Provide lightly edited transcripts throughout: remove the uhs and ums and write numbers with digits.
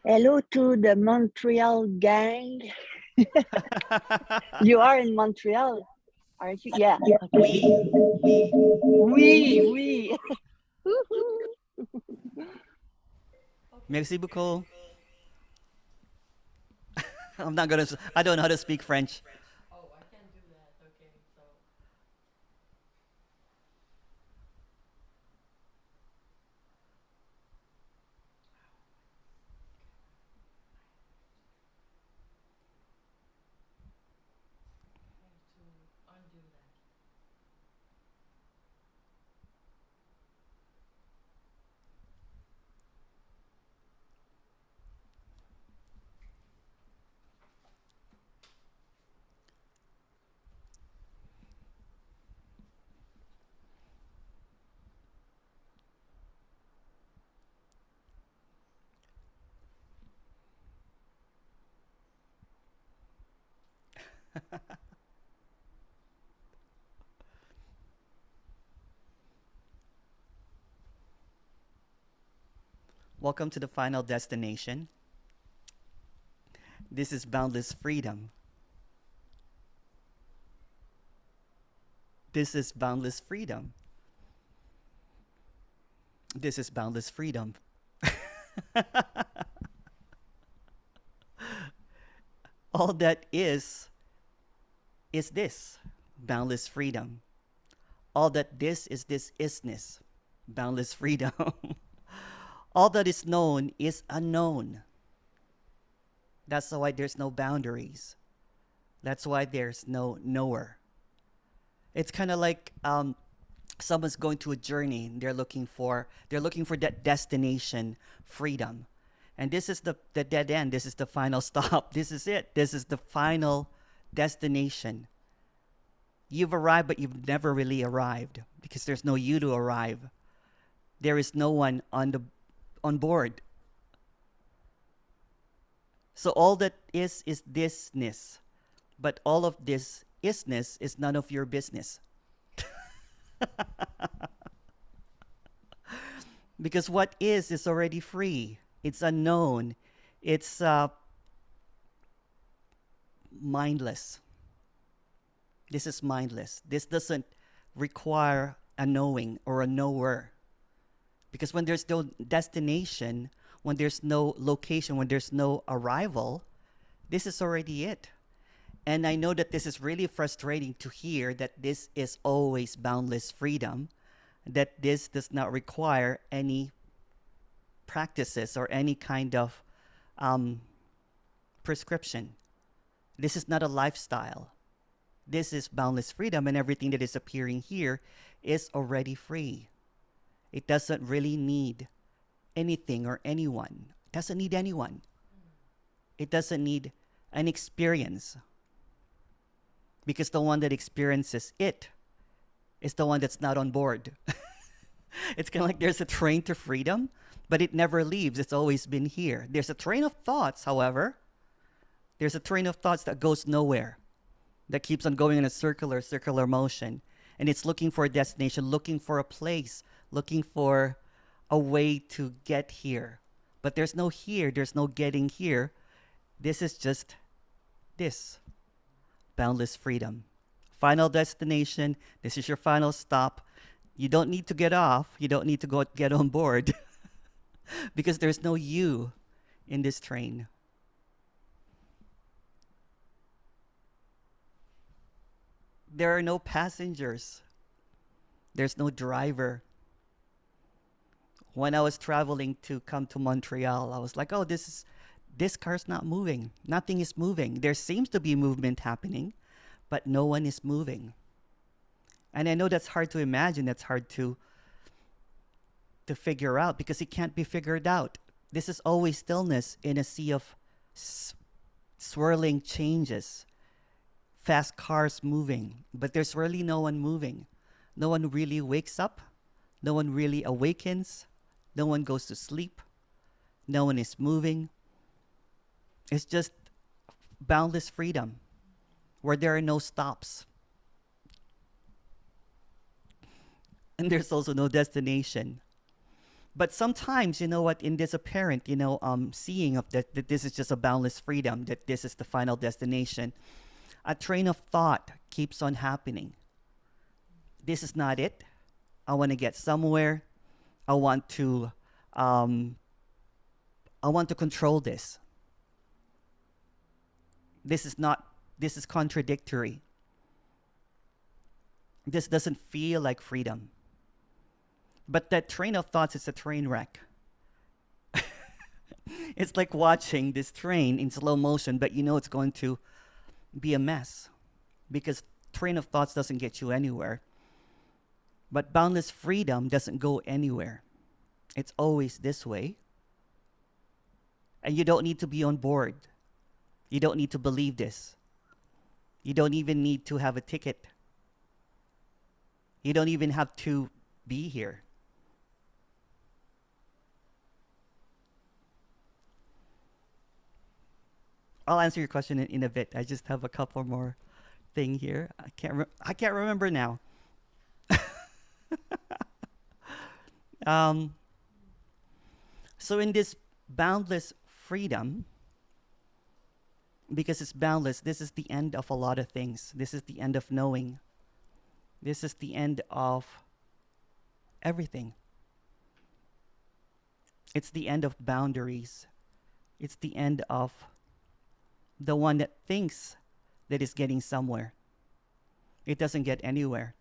Hello to the Montreal gang. You are in Montreal, aren't you? Yeah. Okay. We. We. Merci beaucoup. I'm not gonna. I don't know how to speak French. Welcome to the final destination. This is Boundless Freedom. This is Boundless Freedom. This is Boundless Freedom. All that is this boundless freedom. All that this isness, boundless freedom. All that is known is unknown. That's why there's no boundaries. That's why there's no knower. It's kind of like someone's going to a journey. And they're looking for that destination, freedom, and this is the dead end. This is the final stop. This is it. This is the final destination. You've arrived, but you've never really arrived because there's no you to arrive. There is no one on board. So all that is thisness, but all of this isness is none of your business. Because what is already free. It's unknown. It's mindless. This is mindless. This doesn't require a knowing or a knower. Because when there's no destination, when there's no location, when there's no arrival, this is already it. And I know that this is really frustrating to hear that this is always boundless freedom, that this does not require any practices or any kind of prescription. This is not a lifestyle. This is boundless freedom, and everything that is appearing here is already free. It doesn't really need anything or anyone. It doesn't need anyone. It doesn't need an experience. Because the one that experiences it is the one that's not on board. It's kind of like there's a train to freedom, but it never leaves. It's always been here. There's a train of thoughts, however. There's a train of thoughts that goes nowhere, that keeps on going in a circular motion. And it's looking for a destination, looking for a place, looking for a way to get here. But there's no here, there's no getting here. This is just this. Boundless freedom. Final destination. This is your final stop. You don't need to get off. You don't need to go get on board because there's no you in this train. There are no passengers. There's no driver. When I was traveling to come to Montreal, I was like, oh, this car's not moving. Nothing is moving. There seems to be movement happening, but no one is moving. And I know that's hard to imagine. That's hard to figure out because it can't be figured out. This is always stillness in a sea of swirling changes, fast cars moving, but there's really no one moving. No one really wakes up. No one really awakens. No one goes to sleep. No one is moving. It's just boundless freedom where there are no stops. And there's also no destination. But sometimes, you know what, in this apparent, seeing of that this is just a boundless freedom, that this is the final destination, a train of thought keeps on happening. This is not it. I want to get somewhere. I want to, control this. This is contradictory. This doesn't feel like freedom. But that train of thoughts is a train wreck. It's like watching this train in slow motion, but you know it's going to be a mess because train of thoughts doesn't get you anywhere. But boundless freedom doesn't go anywhere. It's always this way. And you don't need to be on board. You don't need to believe this. You don't even need to have a ticket. You don't even have to be here. I'll answer your question in a bit. I just have a couple more thing here. I can't remember now. So in this boundless freedom, because it's boundless, this is the end of a lot of things. This is the end of knowing. This is the end of everything. It's the end of boundaries. It's the end of the one that thinks that is getting somewhere. It doesn't get anywhere.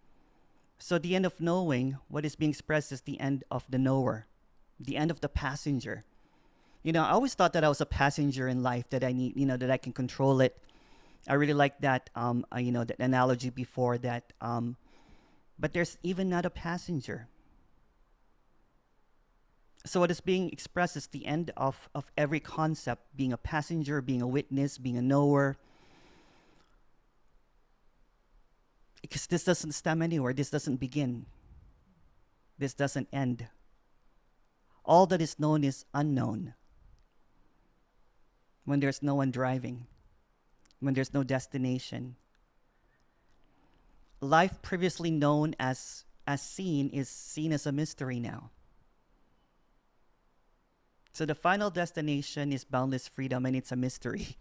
So the end of knowing, what is being expressed is the end of the knower, the end of the passenger. I always thought that I was a passenger in life, that I need, that I can control it. I really like that, that analogy before that. But there's even not a passenger. So what is being expressed is the end of every concept, being a passenger, being a witness, being a knower. Because this doesn't stem anywhere. This doesn't begin. This doesn't end. All that is known is unknown. When there's no one driving, when there's no destination. Life previously known as seen is seen as a mystery now. So the final destination is boundless freedom, and it's a mystery.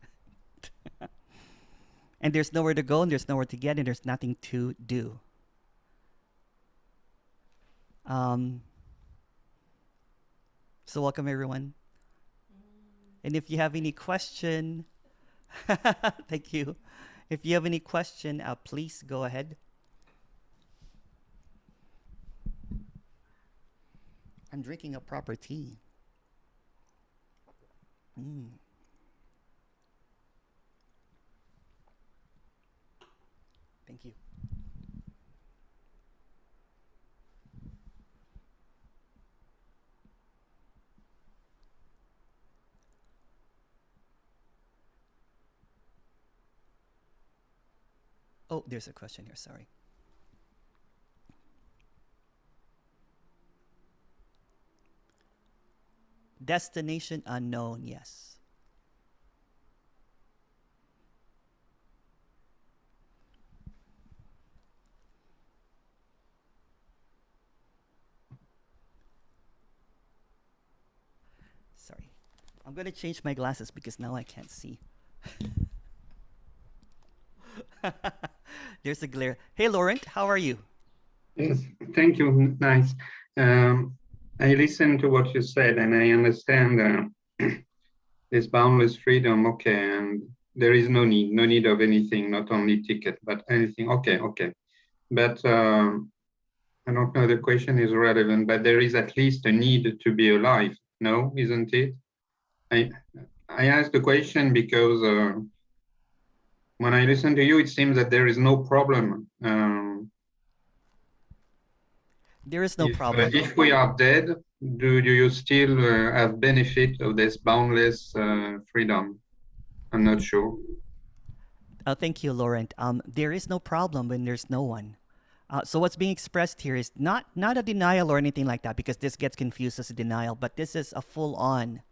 And there's nowhere to go, and there's nowhere to get, and there's nothing to do. So welcome, everyone. And if you have any question, thank you. If you have any question, please go ahead. I'm drinking a proper tea. Thank you. Oh, there's a question here, sorry. Destination unknown, yes. Sorry. I'm going to change my glasses because now I can't see. There's a glare. Hey, Laurent, how are you? Yes, thank you. Nice. I listened to what you said, and I understand this boundless freedom. Okay, and there is no need of anything, not only ticket, but anything. Okay. But I don't know. The question is relevant, but there is at least a need to be alive. No, isn't it? I asked the question because when I listen to you, it seems that there is no problem. There is no problem. If we are dead, do you still have benefit of this boundless freedom? I'm not sure. Thank you, Laurent. There is no problem when there's no one. So what's being expressed here is not a denial or anything like that, because this gets confused as a denial, but this is a full-on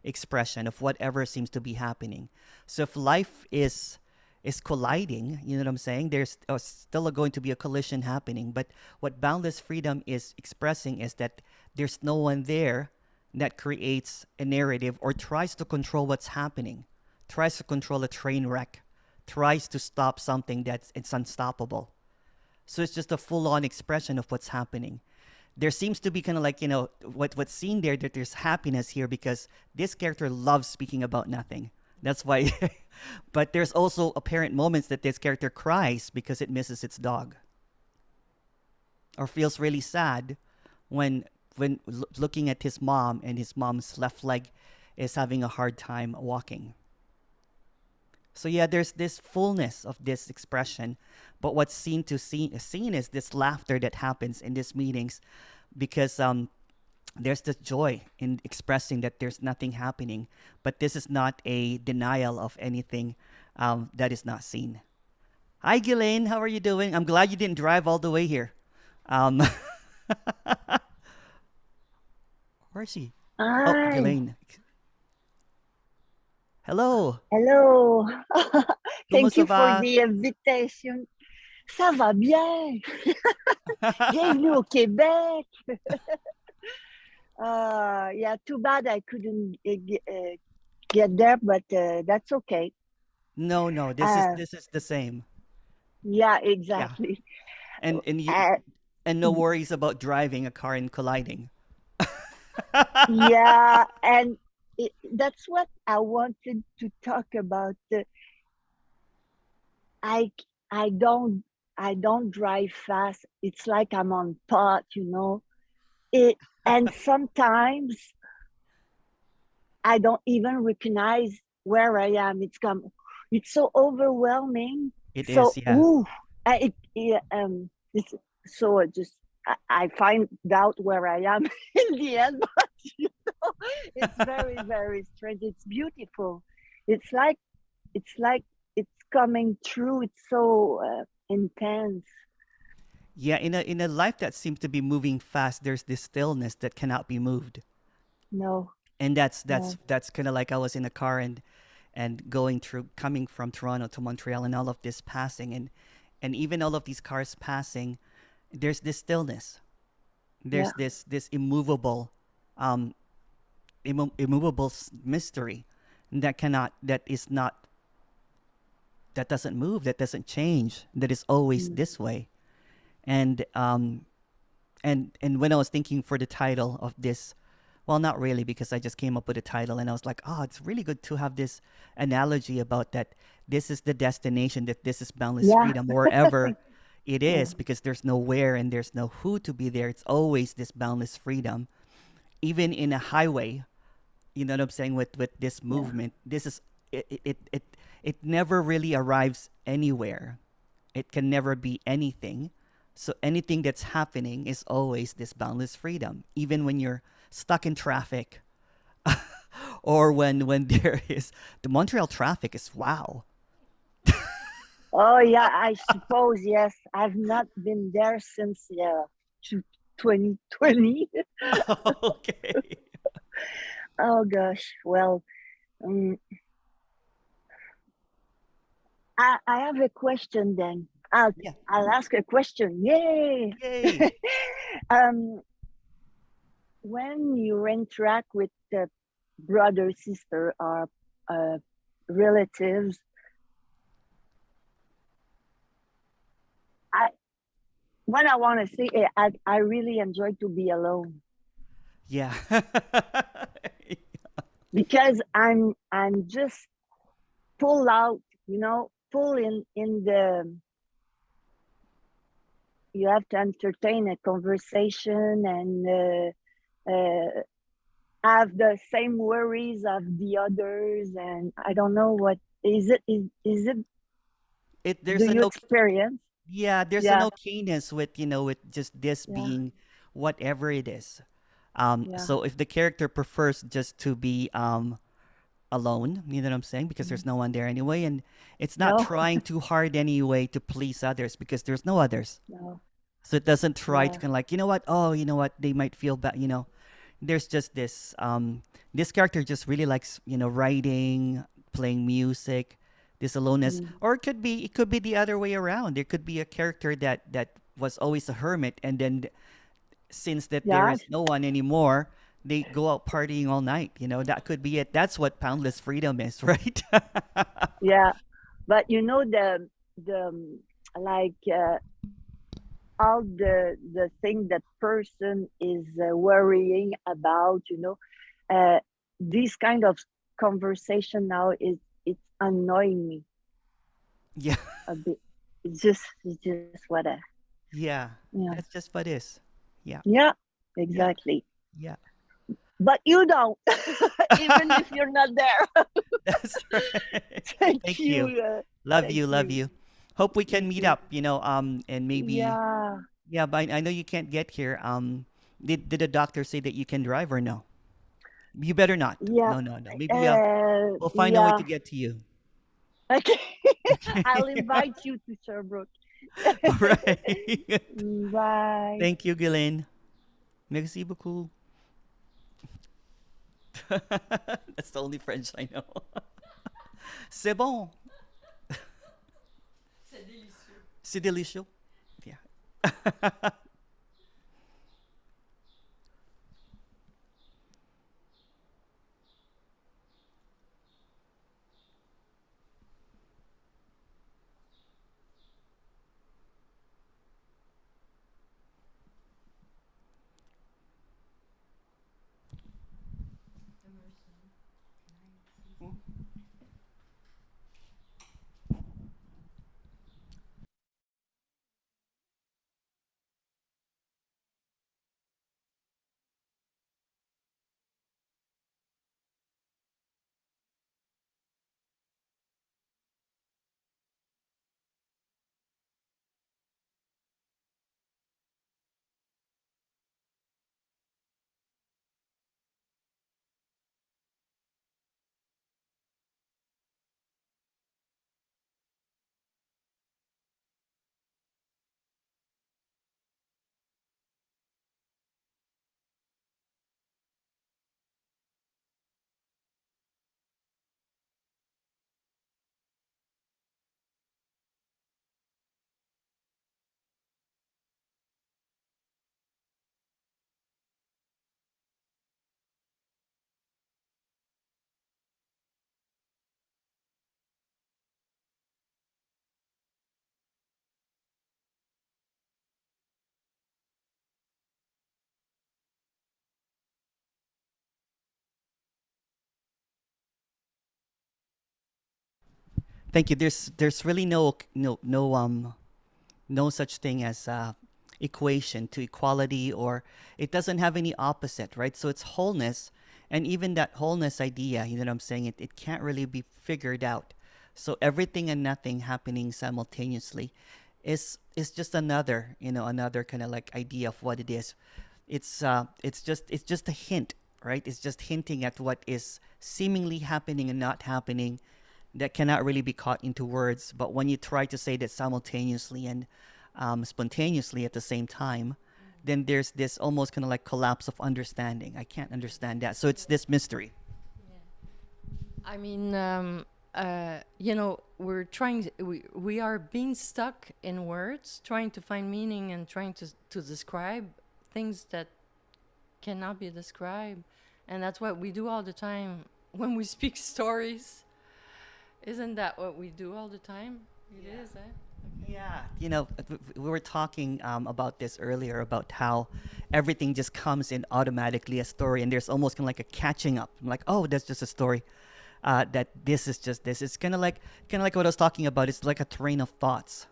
expression of whatever seems to be happening. So if life is colliding, you know what I'm saying? There's still going to be a collision happening. But what boundless freedom is expressing is that There's no one there that creates a narrative or tries to control what's happening, tries to control a train wreck, tries to stop something that's it's unstoppable. So it's just a full-on expression of what's happening. There seems to be kind of like, what's seen there, that there's happiness here because this character loves speaking about nothing. That's why. But there's also apparent moments that this character cries because it misses its dog, or feels really sad when looking at his mom, and his mom's left leg is having a hard time walking. So yeah, there's this fullness of this expression, but what's seen is this laughter that happens in these meetings, because there's this joy in expressing that there's nothing happening, but this is not a denial of anything that is not seen. Hi, Ghislaine, how are you doing? I'm glad you didn't drive all the way here. Where is she? Oh, Hi. Ghislaine. Hello. Hello. Comment Thank ça you for va? the invitation. Ça va bien. Bienvenue au Québec. Yeah, too bad I couldn't get there, but that's okay. No, this is the same. Yeah, Yeah. exactly. And Uh, no worries about driving a car and colliding. yeah, and that's what I wanted to talk about. I I don't drive fast. It's like I'm on pot, and sometimes I don't even recognize where I am. It's so overwhelming. It So is, yeah. it's so just I find out where I am in the end, but it's very, very strange. It's beautiful. It's like it's coming true. It's so intense. Yeah, in a life that seems to be moving fast, there's this stillness that cannot be moved. No, And that's no. kind of like I was in a car and coming from Toronto to Montreal, and all of this passing, and even all of these cars passing, there's this stillness. There's Yeah, this immovable um immovable mystery that doesn't move, that doesn't change, that is always mm, this way. And when I was thinking for the title of this, well, not really, because I just came up with a title, and I was like, oh, it's really good to have this analogy about that. This is the destination, that this is boundless yeah, freedom wherever it yeah, is, because there's no where and there's no who to be there. It's always this boundless freedom. Even in a highway, you know what I'm saying, with this yeah. movement, this is it never really arrives anywhere. It can never be anything. So anything that's happening is always this boundless freedom, even when you're stuck in traffic, or when there is the Montreal traffic is wow. Oh yeah, I suppose yes. I've not been there since 2020. Okay. Oh gosh. Well, um, I have a question then. Yeah. I'll ask a question. Yay! Yay. um, when you interact with the brother, sister, or relatives, I what I want to say, I really enjoy to be alone Yeah. because I'm just pull out, pull in the. You have to entertain a conversation and have the same worries of the others, and I don't know what is it. Is it? There's Do an you experience? yeah, there's an Yeah, okayness with, with just this yeah, being whatever it is. yeah. So if the character prefers just to be alone, you know what I'm saying, because Mm. there's no one there anyway, and it's not No, trying too hard anyway to please others because there's no others. no. So it doesn't try to Yeah. kind of like, you know what? Oh, you know what? They might feel bad. There's just this character just really likes, writing, playing music, this aloneness, Mm. or it could be the other way around. There could be a character that was always a hermit, and then since that there Yeah, is no one anymore, they go out partying all night. That could be it. That's what boundless freedom is, right? yeah. But the like all the thing that person is worrying about, this kind of conversation now is it's annoying me Yeah, a bit. It's just what yeah. yeah, That's just what is. Yeah, yeah, yeah, exactly. yeah. But you don't, even if you're not there. That's right. Thank Thank you. you. Love Thank you, love you. you. Hope we can Thank meet you. up, and maybe, Yeah. yeah, but I know you can't get here. Did the doctor say that you can drive or no? You better not. Yeah. No, no, no. Maybe we'll find a way Yeah. to get to you. Okay. I'll Okay. invite you to Sherbrooke. All right. Bye. Thank you, Ghislaine. Merci beaucoup. That's the only French I know. C'est bon. C'est délicieux. Yeah. Thank you. There's really no such thing as equation to equality, or it doesn't have any opposite, right? So it's wholeness, and even that wholeness idea, you know what I'm saying, it can't really be figured out. So everything and nothing happening simultaneously is just another kind of like idea of what it is. It's just a hint, right? It's just hinting at what is seemingly happening and not happening, that cannot really be caught into words. But when you try to say that simultaneously and spontaneously at the same time, then there's this almost kind of like collapse of understanding. I can't understand that. So it's this mystery. I mean, we are being stuck in words, trying to find meaning and trying to describe things that cannot be described. And that's what we do all the time when we speak stories. Isn't that what we do all the time? It is, eh? Yeah, we were talking about this earlier, about how everything just comes in automatically a story, and there's almost kind of like a catching up. I'm like, oh, that's just a story. That this is just this. It's kind of like what I was talking about. It's like a train of thoughts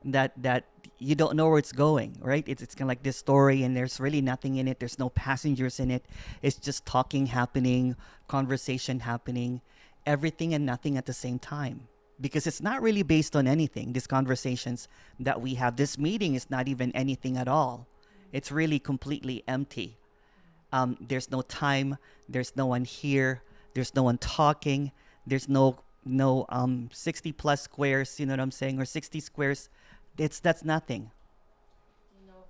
that you don't know where it's going, right? It's kind of like this story, and there's really nothing in it. There's no passengers in it. It's just talking happening, conversation happening, everything and nothing at the same time. Because it's not really based on anything. These conversations that we have, this meeting is not even anything at all. It's really completely empty. There's no time. There's no one here. There's no one talking. There's no 60 plus squares. You know what I'm saying? Or 60 squares. That's nothing. You know,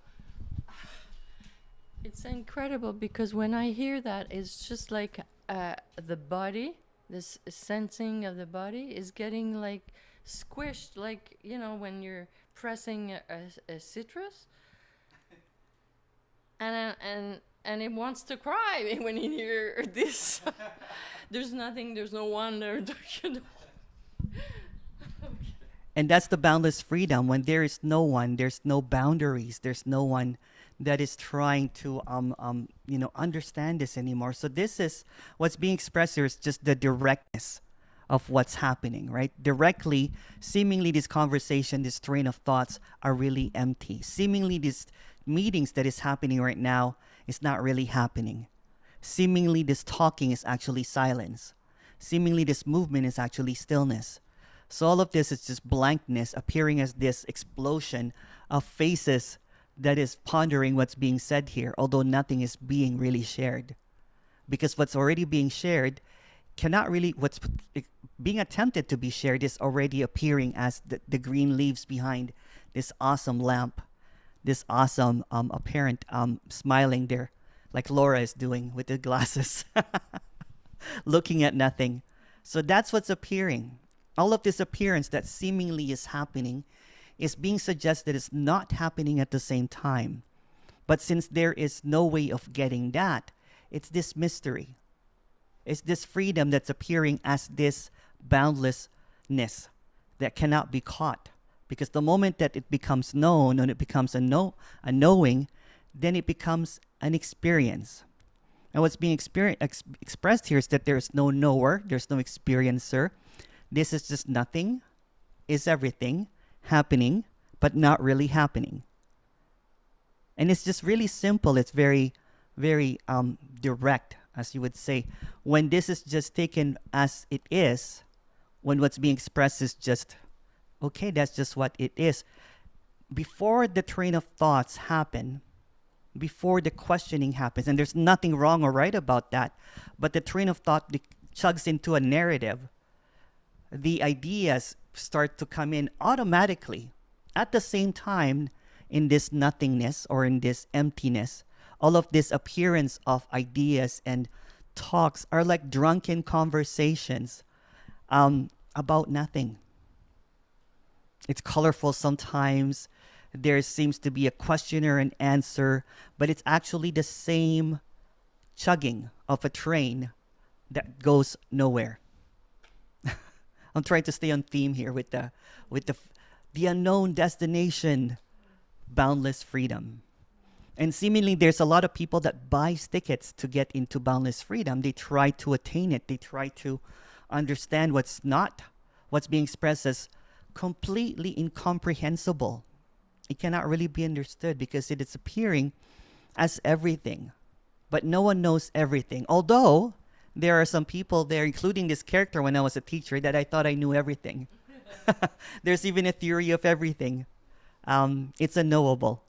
it's incredible because when I hear that, it's just like the body, this sensing of the body is getting like squished, like, when you're pressing a citrus. and it wants to cry when you hear this. There's nothing, there's no one there. And that's the boundless freedom. When there is no one, there's no boundaries. There's no one that is trying to understand this anymore. So this is what's being expressed here is just the directness of what's happening, right? Directly, seemingly this conversation, this train of thoughts are really empty. Seemingly these meetings that is happening right now is not really happening. Seemingly this talking is actually silence. Seemingly this movement is actually stillness. So all of this is just blankness appearing as this explosion of faces that is pondering what's being said here, although nothing is being really shared. Because what's already being shared cannot really, what's being attempted to be shared is already appearing as the green leaves behind this awesome lamp, this awesome apparent smiling there, like Laura is doing with the glasses, looking at nothing. So that's what's appearing. All of this appearance that seemingly is happening is being suggested is not happening at the same time. But since there is no way of getting that, it's this mystery. It's this freedom that's appearing as this boundlessness that cannot be caught. Because the moment that it becomes known and it becomes a knowing, then it becomes an experience. And what's being expressed here is that there's no knower, there's no experiencer. This is just nothing, is everything, happening, but not really happening. And it's just really simple. It's very, very direct, as you would say. When this is just taken as it is, when what's being expressed is just, okay, that's just what it is. Before the train of thoughts happen, before the questioning happens, and there's nothing wrong or right about that, but the train of thought chugs into a narrative, the ideas start to come in automatically. At the same time, in this nothingness or in this emptiness, all of this appearance of ideas and talks are like drunken conversations about nothing. It's colorful sometimes. There seems to be a question or an answer, but it's actually the same chugging of a train that goes nowhere. I'm trying to stay on theme here with the unknown destination, boundless freedom. And seemingly there's a lot of people that buys tickets to get into boundless freedom. They try to attain it. They try to understand what's being expressed as completely incomprehensible. It cannot really be understood because it is appearing as everything. But no one knows everything. Although there are some people there, including this character when I was a teacher, that I thought I knew everything. There's even a theory of everything. It's unknowable.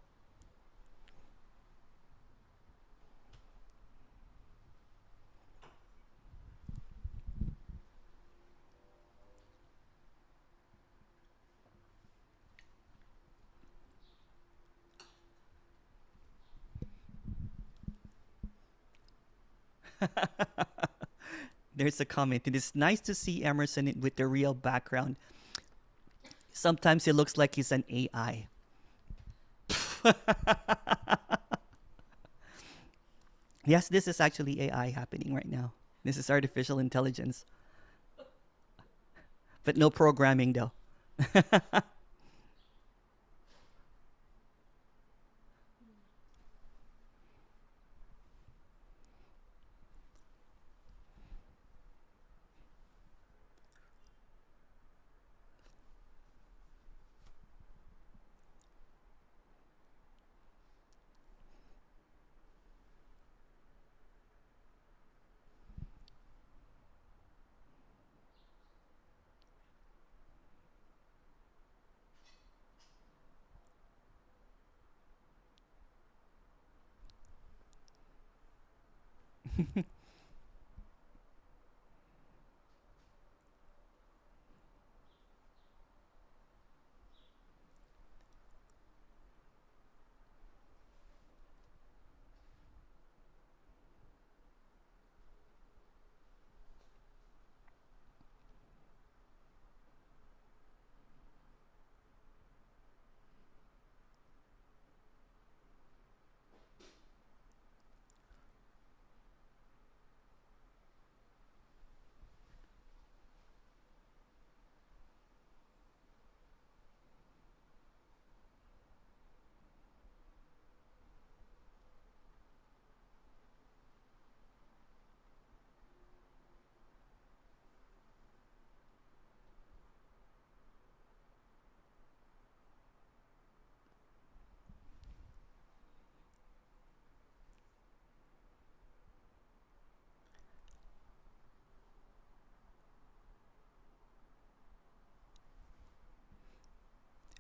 There's a comment. It is nice to see Emerson with the real background. Sometimes it looks like he's an AI. Yes, this is actually AI happening right now. This is artificial intelligence. But no programming though.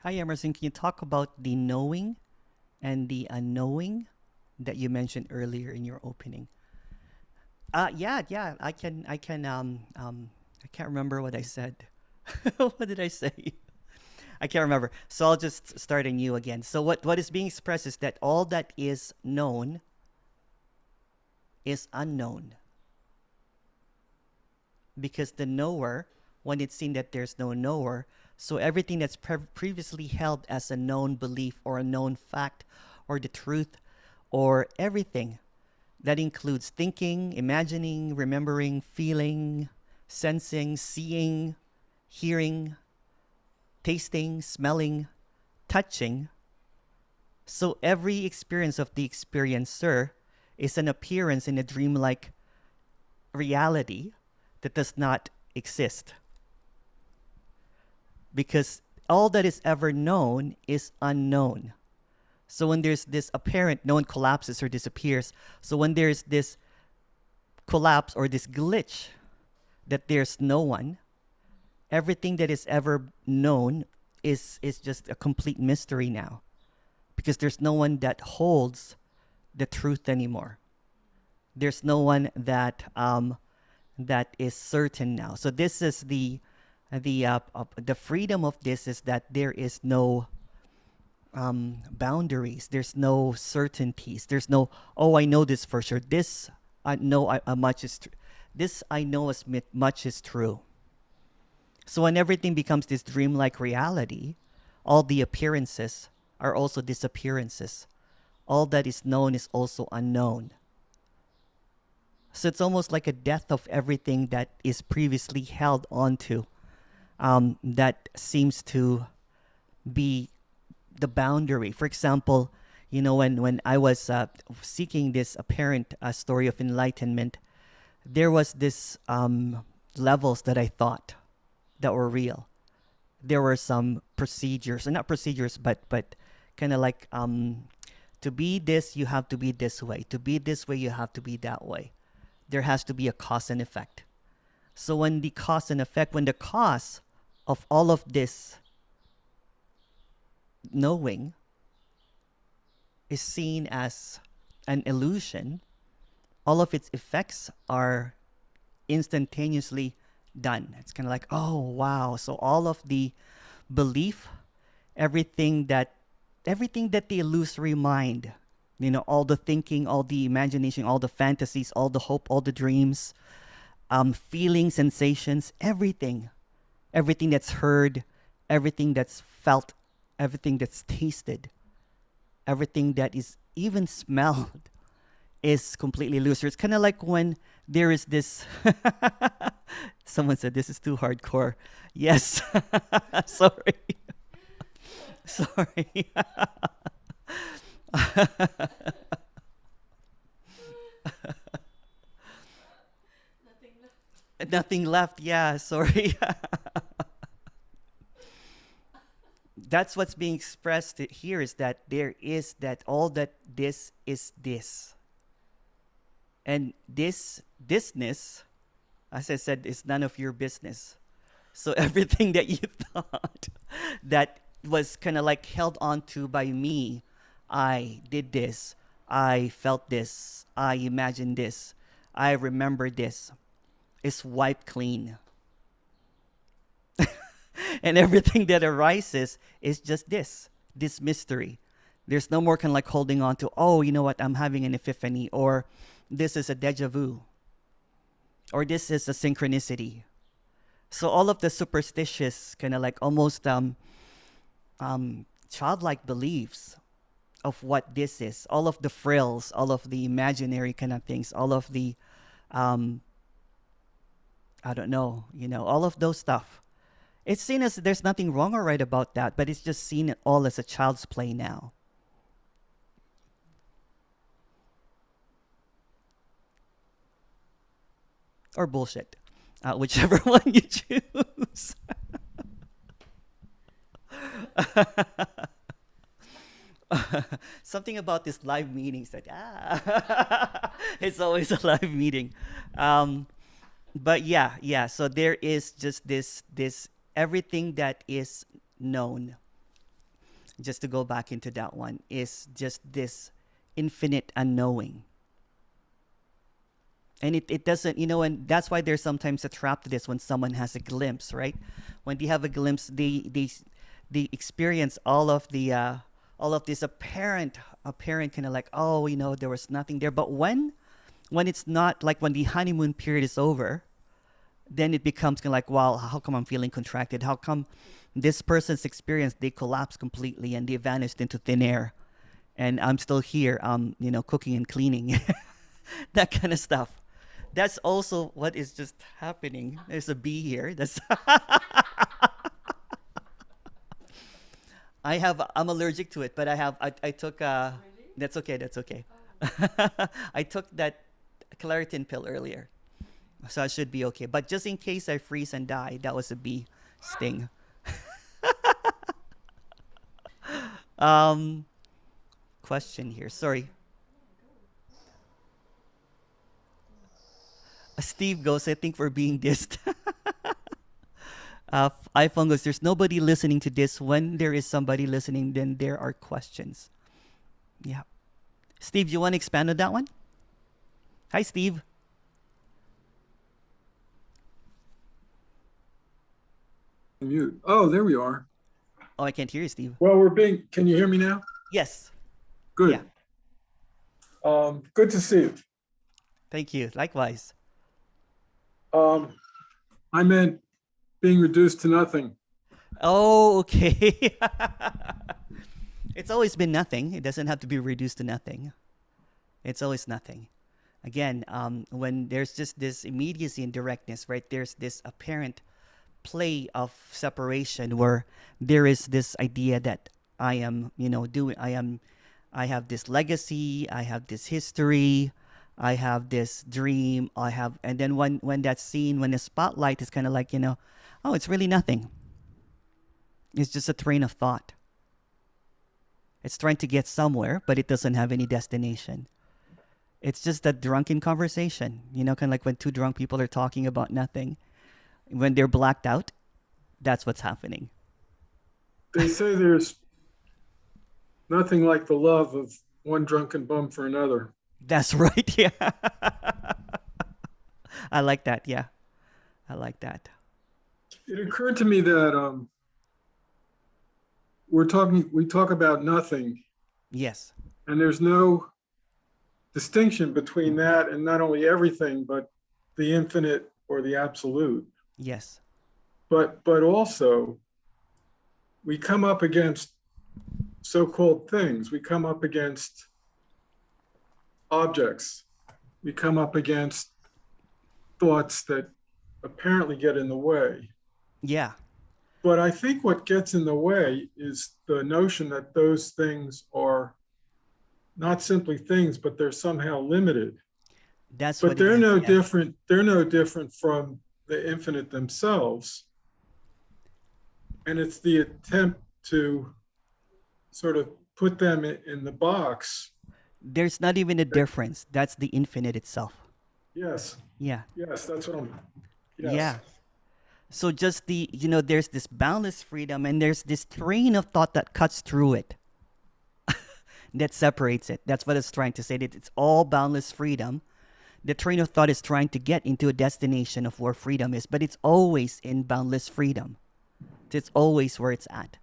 Hi, Emerson. Can you talk about the knowing and the unknowing that you mentioned earlier in your opening? Yeah. I can't remember what I said. What did I say? I can't remember. So I'll just start anew again. So what is being expressed is that all that is known is unknown. Because the knower, when it's seen that there's no knower, so everything that's previously held as a known belief or a known fact or the truth or everything that includes thinking, imagining, remembering, feeling, sensing, seeing, hearing, tasting, smelling, touching. So every experience of the experiencer is an appearance in a dreamlike reality that does not exist. Because all that is ever known is unknown. So when there's this apparent known collapses or disappears, so when there's this collapse or this glitch that there's no one, everything that is ever known is just a complete mystery now. Because there's no one that holds the truth anymore. There's no one that that is certain now. So this is the freedom of this is that there is no boundaries. There's no certainties. There's no, oh, I know this for sure. This I know much is true. This I know as much is true. So when everything becomes this dreamlike reality, all the appearances are also disappearances. All that is known is also unknown. So it's almost like a death of everything that is previously held onto, that seems to be the boundary. For example, you know, when I was seeking this apparent story of enlightenment, there was this levels that I thought that were real. There were some procedures, or not procedures, but kind of like to be this, you have to be this way. To be this way, you have to be that way. There has to be a cause and effect. So when the cause and effect, when the cause of all of this knowing is seen as an illusion, all of its effects are instantaneously done. It's kind of like, oh, wow. So all of the belief, everything that the illusory mind, you know, all the thinking, all the imagination, all the fantasies, all the hope, all the dreams, feelings, sensations, everything that's heard, everything that's felt, everything that's tasted, everything that is even smelled is completely illusory. It's kind of like when there is this, someone said this is too hardcore. Yes, sorry. Sorry. Nothing left. Yeah, sorry. That's what's being expressed here, is that there is that all that this is this. And thisness, as I said, is none of your business. So everything that you thought that was kind of like held onto by me, I did this, I felt this, I imagined this, I remember this, is wiped clean. And everything that arises is just this mystery. There's no more kind of like holding on to, oh, you know what, I'm having an epiphany, or this is a deja vu, or this is a synchronicity. So all of the superstitious kind of like almost childlike beliefs of what this is, all of the frills, all of the imaginary kind of things, all of the I don't know, you know, all of those stuff. It's seen as there's nothing wrong or right about that, but it's just seen all as a child's play now. Or bullshit, whichever one you choose. Something about this live meetings that it's always a live meeting. But yeah. So there is just this everything that is known just to go back into that one, is just this infinite unknowing. And it doesn't, and that's why there's sometimes a trap to this when someone has a glimpse, right? When they have a glimpse, they experience all of this apparent kind of like, oh, there was nothing there. But when it's not, like when the honeymoon period is over, then it becomes kind of like, wow, how come I'm feeling contracted? How come this person's experience, they collapsed completely and they vanished into thin air, and I'm still here, cooking and cleaning, that kind of stuff. That's also what is just happening. There's a bee here. That's I'm allergic to it, but I took Really? That's okay. I took that Claritin pill earlier, so I should be okay. But just in case I freeze and die, that was a bee sting. Question here. Sorry. Steve goes, I think we're being dissed. iPhone goes, there's nobody listening to this. When there is somebody listening, then there are questions. Yeah. Steve, you want to expand on that one? Hi, Steve. Mute. Oh, there we are. Oh, I can't hear you, Steve. Well, can you hear me now? Yes. Good. Yeah. Good to see you. Thank you. Likewise. I meant being reduced to nothing. Oh, okay. It's always been nothing. It doesn't have to be reduced to nothing. It's always nothing. Again, when there's just this immediacy and directness, right? There's this apparent play of separation where there is this idea that I am, I have this legacy, I have this history, I have this dream, and then when that's seen, when the spotlight is kind of like, oh, it's really nothing. It's just a train of thought. It's trying to get somewhere, but it doesn't have any destination. It's just a drunken conversation, kind of like when two drunk people are talking about nothing. When they're blacked out, that's what's happening. They say there's nothing like the love of one drunken bum for another. That's right, yeah. I like that, yeah. I like that. It occurred to me that we talk about nothing. Yes. And there's no distinction between that and not only everything, but the infinite or the absolute. Yes. But also, we come up against so-called things. We come up against objects. We come up against thoughts that apparently get in the way. Yeah. But I think what gets in the way is the notion that those things are not simply things, but they're somehow limited. That's but what they're no yeah. different. They're no different from the infinite themselves. And it's the attempt to sort of put them in the box. There's not even a difference. That's the infinite itself. Yes. Yeah. Yes, that's what I'm. Yes. Yeah. So just there's this boundless freedom, and there's this train of thought that cuts through it. That separates it. That's what it's trying to say, that it's all boundless freedom. The train of thought is trying to get into a destination of where freedom is, but it's always in boundless freedom. It's always where it's at.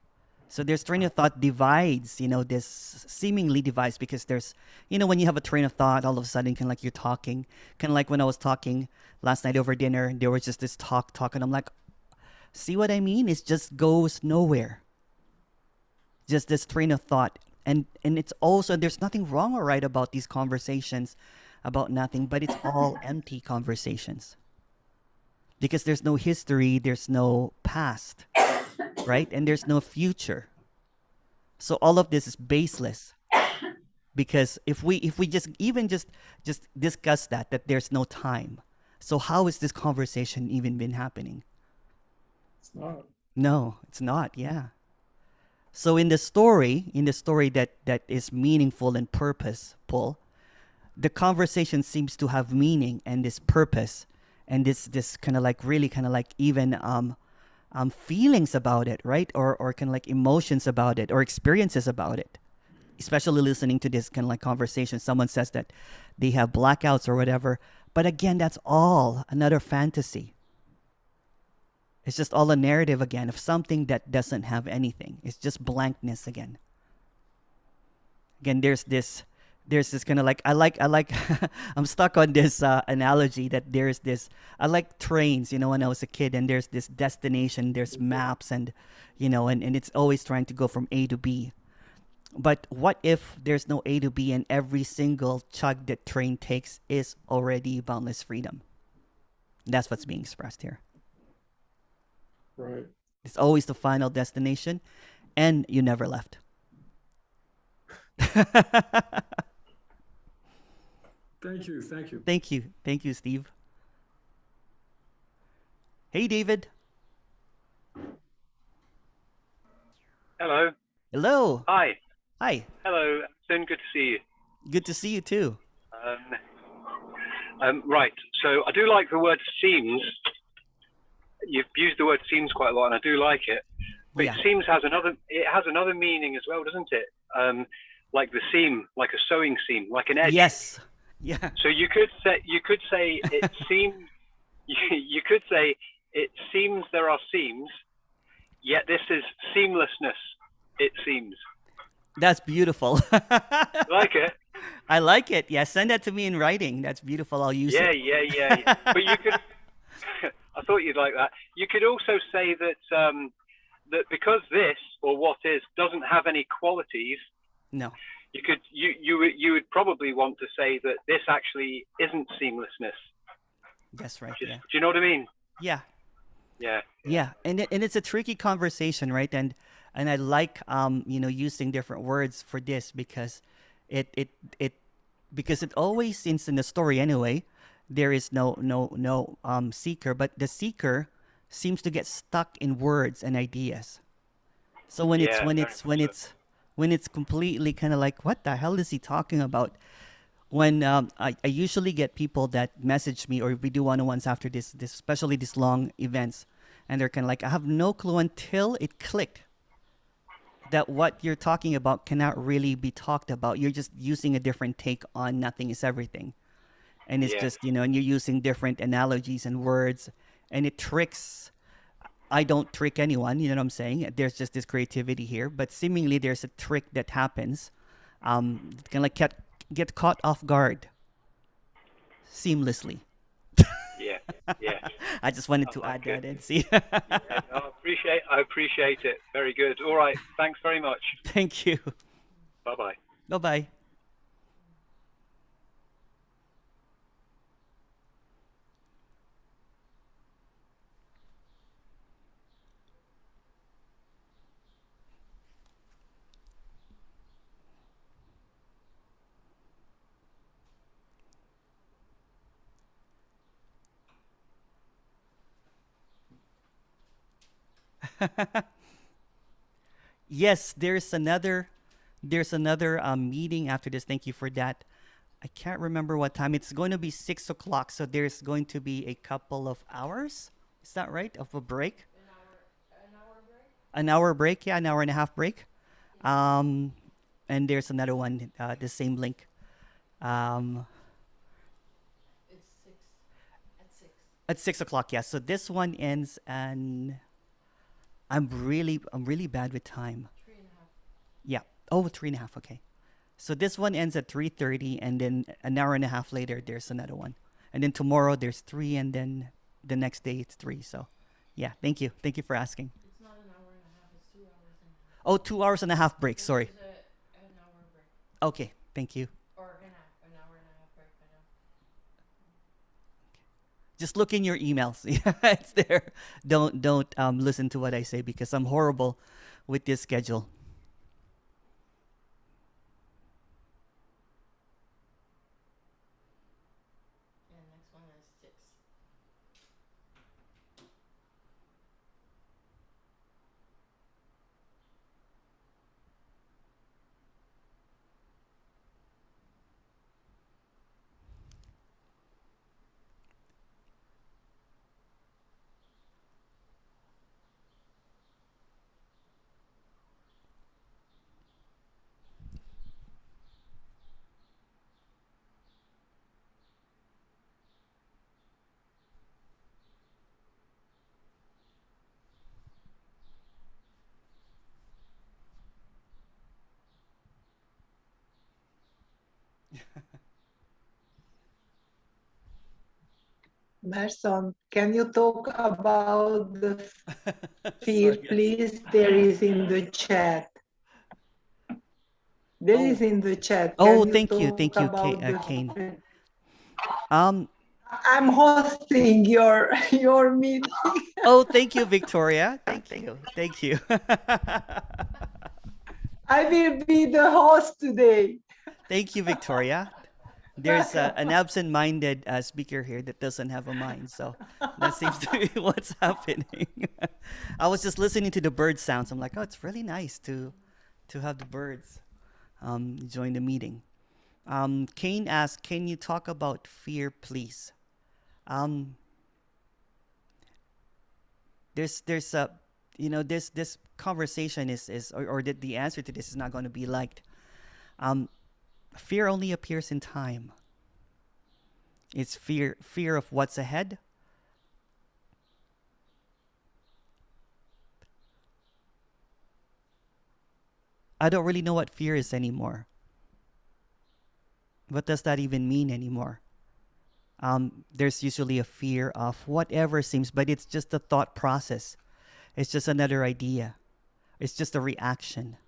So there's train of thought divides, this seemingly divides, because there's, when you have a train of thought, all of a sudden, kind of like you're talking, kind of like when I was talking last night over dinner, there was just this talk, and I'm like, see what I mean? It just goes nowhere. Just this train of thought. And it's also, there's nothing wrong or right about these conversations about nothing, but it's all empty conversations. Because there's no history, there's no past, right? And there's no future. So all of this is baseless. Because if we just discuss that there's no time. So how is this conversation even been happening? It's not. No, it's not, yeah. So in the story that is meaningful and purposeful, the conversation seems to have meaning and this purpose and this kind of like really kind of like even feelings about it, right? Or kind of like emotions about it or experiences about it. Especially listening to this kind of like conversation, someone says that they have blackouts or whatever. But again, that's all another fantasy. It's just all a narrative again of something that doesn't have anything. It's just blankness again. Again, there's this kind of like I like I'm stuck on this analogy that there's this. I like trains, when I was a kid, and there's this destination, there's maps, and and it's always trying to go from A to B. But what if there's no A to B and every single chug that train takes is already boundless freedom? That's what's being expressed here. Right. It's always the final destination, and you never left. Thank you. Thank you. Thank you. Thank you, Steve. Hey, David. Hello. Hello. Hi. Hi. Hello. Emerson, good to see you. Good to see you too. Right. So I do like the word seems. You've used the word seems quite a lot, and I do like it. But Yeah. seems has another meaning as well, doesn't it? Like the seam, like a sewing seam, like an edge. Yes. Yeah. So you could say it seems. You could say it seems there are seams, yet this is seamlessness. It seems. That's beautiful. Like it? I like it. Yeah, send that to me in writing. That's beautiful. I'll use it. Yeah. But you could. I thought you'd like that. You could also say that that because this or what is doesn't have any qualities. No. You would probably want to say that this actually isn't seamlessness. That's right. Do Yeah. you know what I mean? Yeah. Yeah. Yeah, and it's a tricky conversation, right? And I like using different words for this because it because it always seems in the story anyway. There is no seeker, but the seeker seems to get stuck in words and ideas. So when it's completely kind of like, what the hell is he talking about? When I usually get people that message me, or we do one-on-ones after this especially these long events, and they're kind of like, I have no clue until it clicked that what you're talking about cannot really be talked about. You're just using a different take on nothing is everything. And it's just, and you're using different analogies and words, and it tricks. I don't trick anyone, you know what I'm saying? There's just this creativity here, but seemingly there's a trick that happens. Kind of like get caught off guard seamlessly. Yeah. I just wanted to add that in. See? No, I appreciate it. Very good. All right. Thanks very much. Thank you. Bye-bye. Bye-bye. Yes, there's another meeting after this. Thank you for that. I can't remember what time. It's going to be 6 o'clock, so there's going to be a couple of hours. Is that right? Of a break? An hour break, yeah, an hour and a half break. And there's another one, the same link. It's 6 at 6. At 6 o'clock, yeah. So this one ends, and I'm really bad with time. 3.5. Yeah. Oh, 3.5. Okay. So this one ends at 3:30, and then an hour and a half later, there's another one, and then tomorrow there's 3, and then the next day it's 3. So, yeah. Thank you for asking. It's not an hour and a half, it's 2 hours and a half. Oh, 2 hours and a half break. Sorry. There's an hour break. Okay. Thank you. Or an hour and a half break, I know. Just look in your emails. It's there. Don't listen to what I say because I'm horrible with this schedule. And next one is 6. Emerson, can you talk about the fear, Sorry, guys. please? There is in the chat. There Oh, is in the chat. oh, Can you talk thank you, about the Kane. fear? Um, I'm hosting your meeting. oh, thank you, Victoria. Thank you, thank you. I will be the host today. Thank you, Victoria. There's an absent-minded speaker here that doesn't have a mind, so that seems to be what's happening. I was just listening to the bird sounds. I'm like, oh, it's really nice to have the birds join the meeting. Kane asked, can you talk about fear, please? There's a this conversation is or the answer to this is not going to be liked. Fear only appears in time. It's fear of what's ahead. I don't really know what fear is anymore. What does that even mean anymore? There's usually a fear of whatever seems, but it's just a thought process. It's just another idea. It's just a reaction.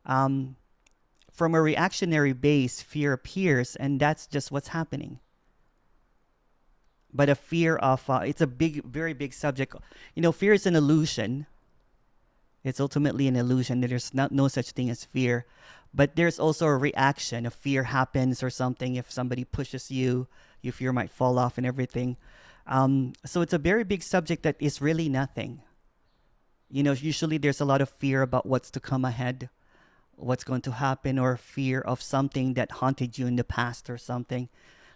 From a reactionary base, fear appears, and that's just what's happening. But a fear of, it's a very big subject. Fear is an illusion. It's ultimately an illusion. There's no such thing as fear. But there's also a reaction. A fear happens or something. If somebody pushes you, your fear might fall off and everything. So it's a very big subject that is really nothing. Usually there's a lot of fear about what's to come ahead, what's going to happen, or fear of something that haunted you in the past or something.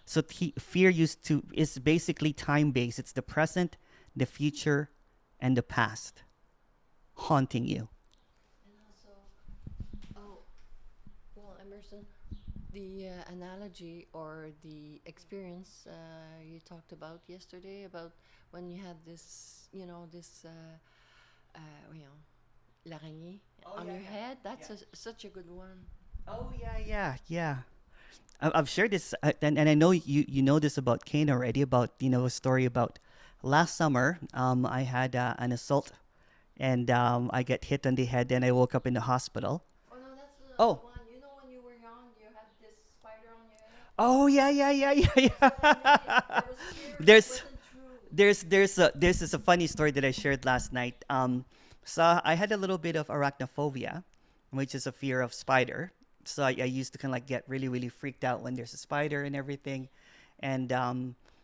So fear is basically time-based. It's the present, the future, and the past haunting you. And also, well, Emerson, the analogy or the experience you talked about yesterday about when you had this, l'araignée on your head. That's such a good one. Oh yeah. I've shared this, and I know you know this about Kane already. About a story about last summer. I had an assault, and I got hit on the head, and I woke up in the hospital. Oh no, that's the Oh. one. When you were young, you had this spider on your head. Oh yeah. There's this is a funny story that I shared last night. So I had a little bit of arachnophobia, which is a fear of spider. So I used to kind of like get really, really freaked out when there's a spider and everything. And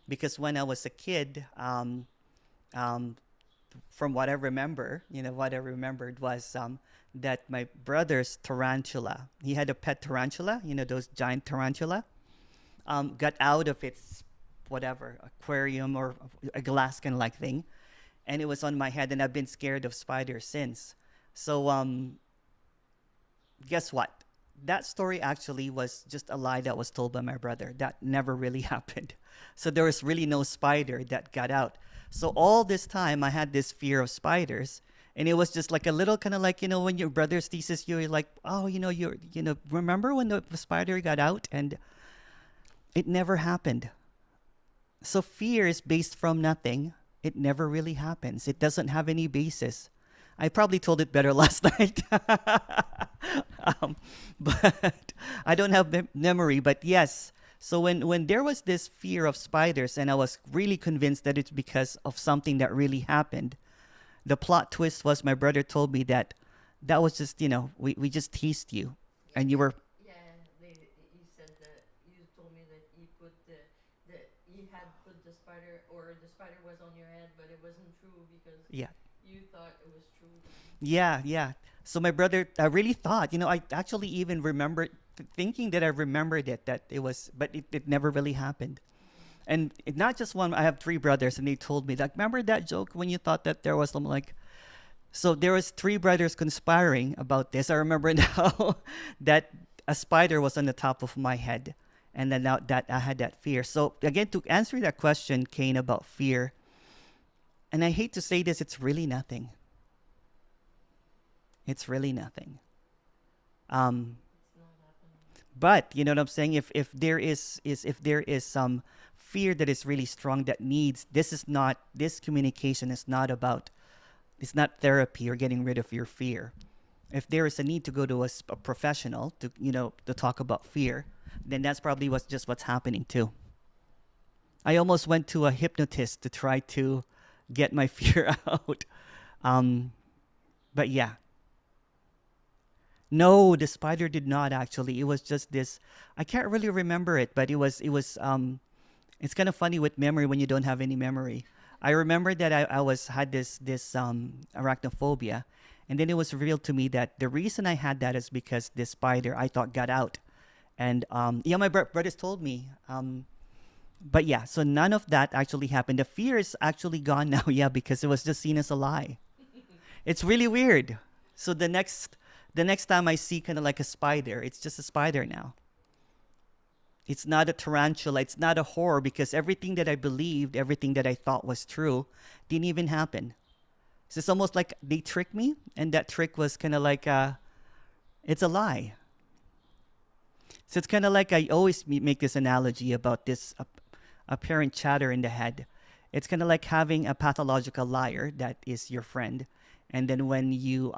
because when I was a kid, from what I remember, what I remembered was that my brother's tarantula, he had a pet tarantula, those giant tarantula, got out of its whatever aquarium or a glass kind of like thing, and it was on my head, and I've been scared of spiders since. So guess what? That story actually was just a lie that was told by my brother. That never really happened. So there was really no spider that got out. So all this time I had this fear of spiders, and it was just like a little kind of like, when your brother teases you, you're like, oh, remember when the spider got out? And it never happened. So fear is based from nothing. It never really happens. It doesn't have any basis. I probably told it better last night. But I don't have memory. But yes, so when there was this fear of spiders, and I was really convinced that it's because of something that really happened, the plot twist was my brother told me that was just, we just teased you. And you were... Yeah, he said that you told me that he had put the spider, or the spider was on your head, but it wasn't true because you thought it was true. Yeah. So my brother, I really thought, I actually even remembered thinking that I remembered it, that it was, but it never really happened. And not just one, I have 3 brothers, and they told me that, remember that joke when you thought that there was some like, so there was 3 brothers conspiring about this. I remember now that a spider was on the top of my head. And then now that I had that fear. So again, to answer that question, Kane, about fear, and I hate to say this, it's really nothing. It's really nothing. But you know what I'm saying? If there if there is some fear that is really strong that needs, this communication is not about, it's not therapy or getting rid of your fear. If there is a need to go to a professional to, you know, to talk about fear, then that's probably what's happening too. I almost went to a hypnotist to try to get my fear out. But yeah. No, the spider did not actually. It was just this, I can't really remember it, but it's kind of funny with memory when you don't have any memory. I remember that I had this arachnophobia, and then it was revealed to me that the reason I had that is because this spider I thought got out. And yeah, my brothers told me. But yeah, so none of that actually happened. The fear is actually gone now, yeah, because it was just seen as a lie. It's really weird. So the next time I see kind of like a spider, it's just a spider now. It's not a tarantula. It's not a horror, because everything that I believed, everything that I thought was true, didn't even happen. So it's almost like they tricked me, and that trick was kind of like it's a lie. So it's kind of like I always make this analogy about this apparent chatter in the head. It's kind of like having a pathological liar that is your friend, and then when you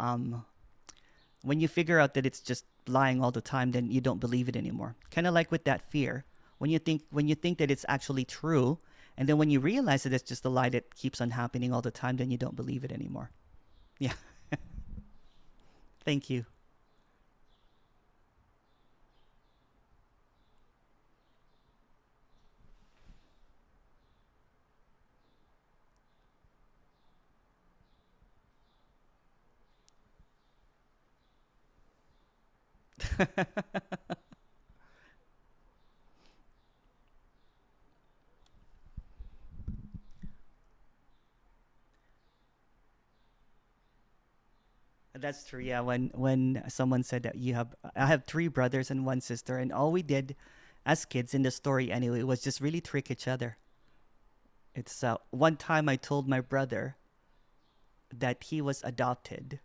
figure out that it's just lying all the time, then you don't believe it anymore. Kind of like with that fear. When you think that it's actually true, and then when you realize that it's just a lie that keeps on happening all the time, then you don't believe it anymore. Yeah. Thank you. That's true. Yeah, when someone said that I have three brothers and one sister, and all we did as kids in the story anyway was just really trick each other. It's one time I told my brother that he was adopted.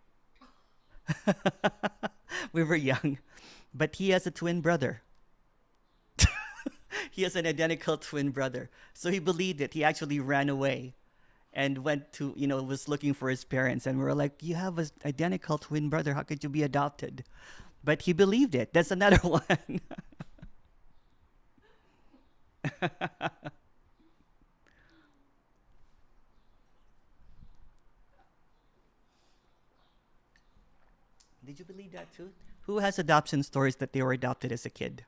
We were young, but he has a twin brother. He has an identical twin brother, so he believed it. He actually ran away and went to, was looking for his parents, and we were like, you have an identical twin brother, how could you be adopted? But he believed it. That's another one. Did you believe that too? Who has adoption stories that they were adopted as a kid?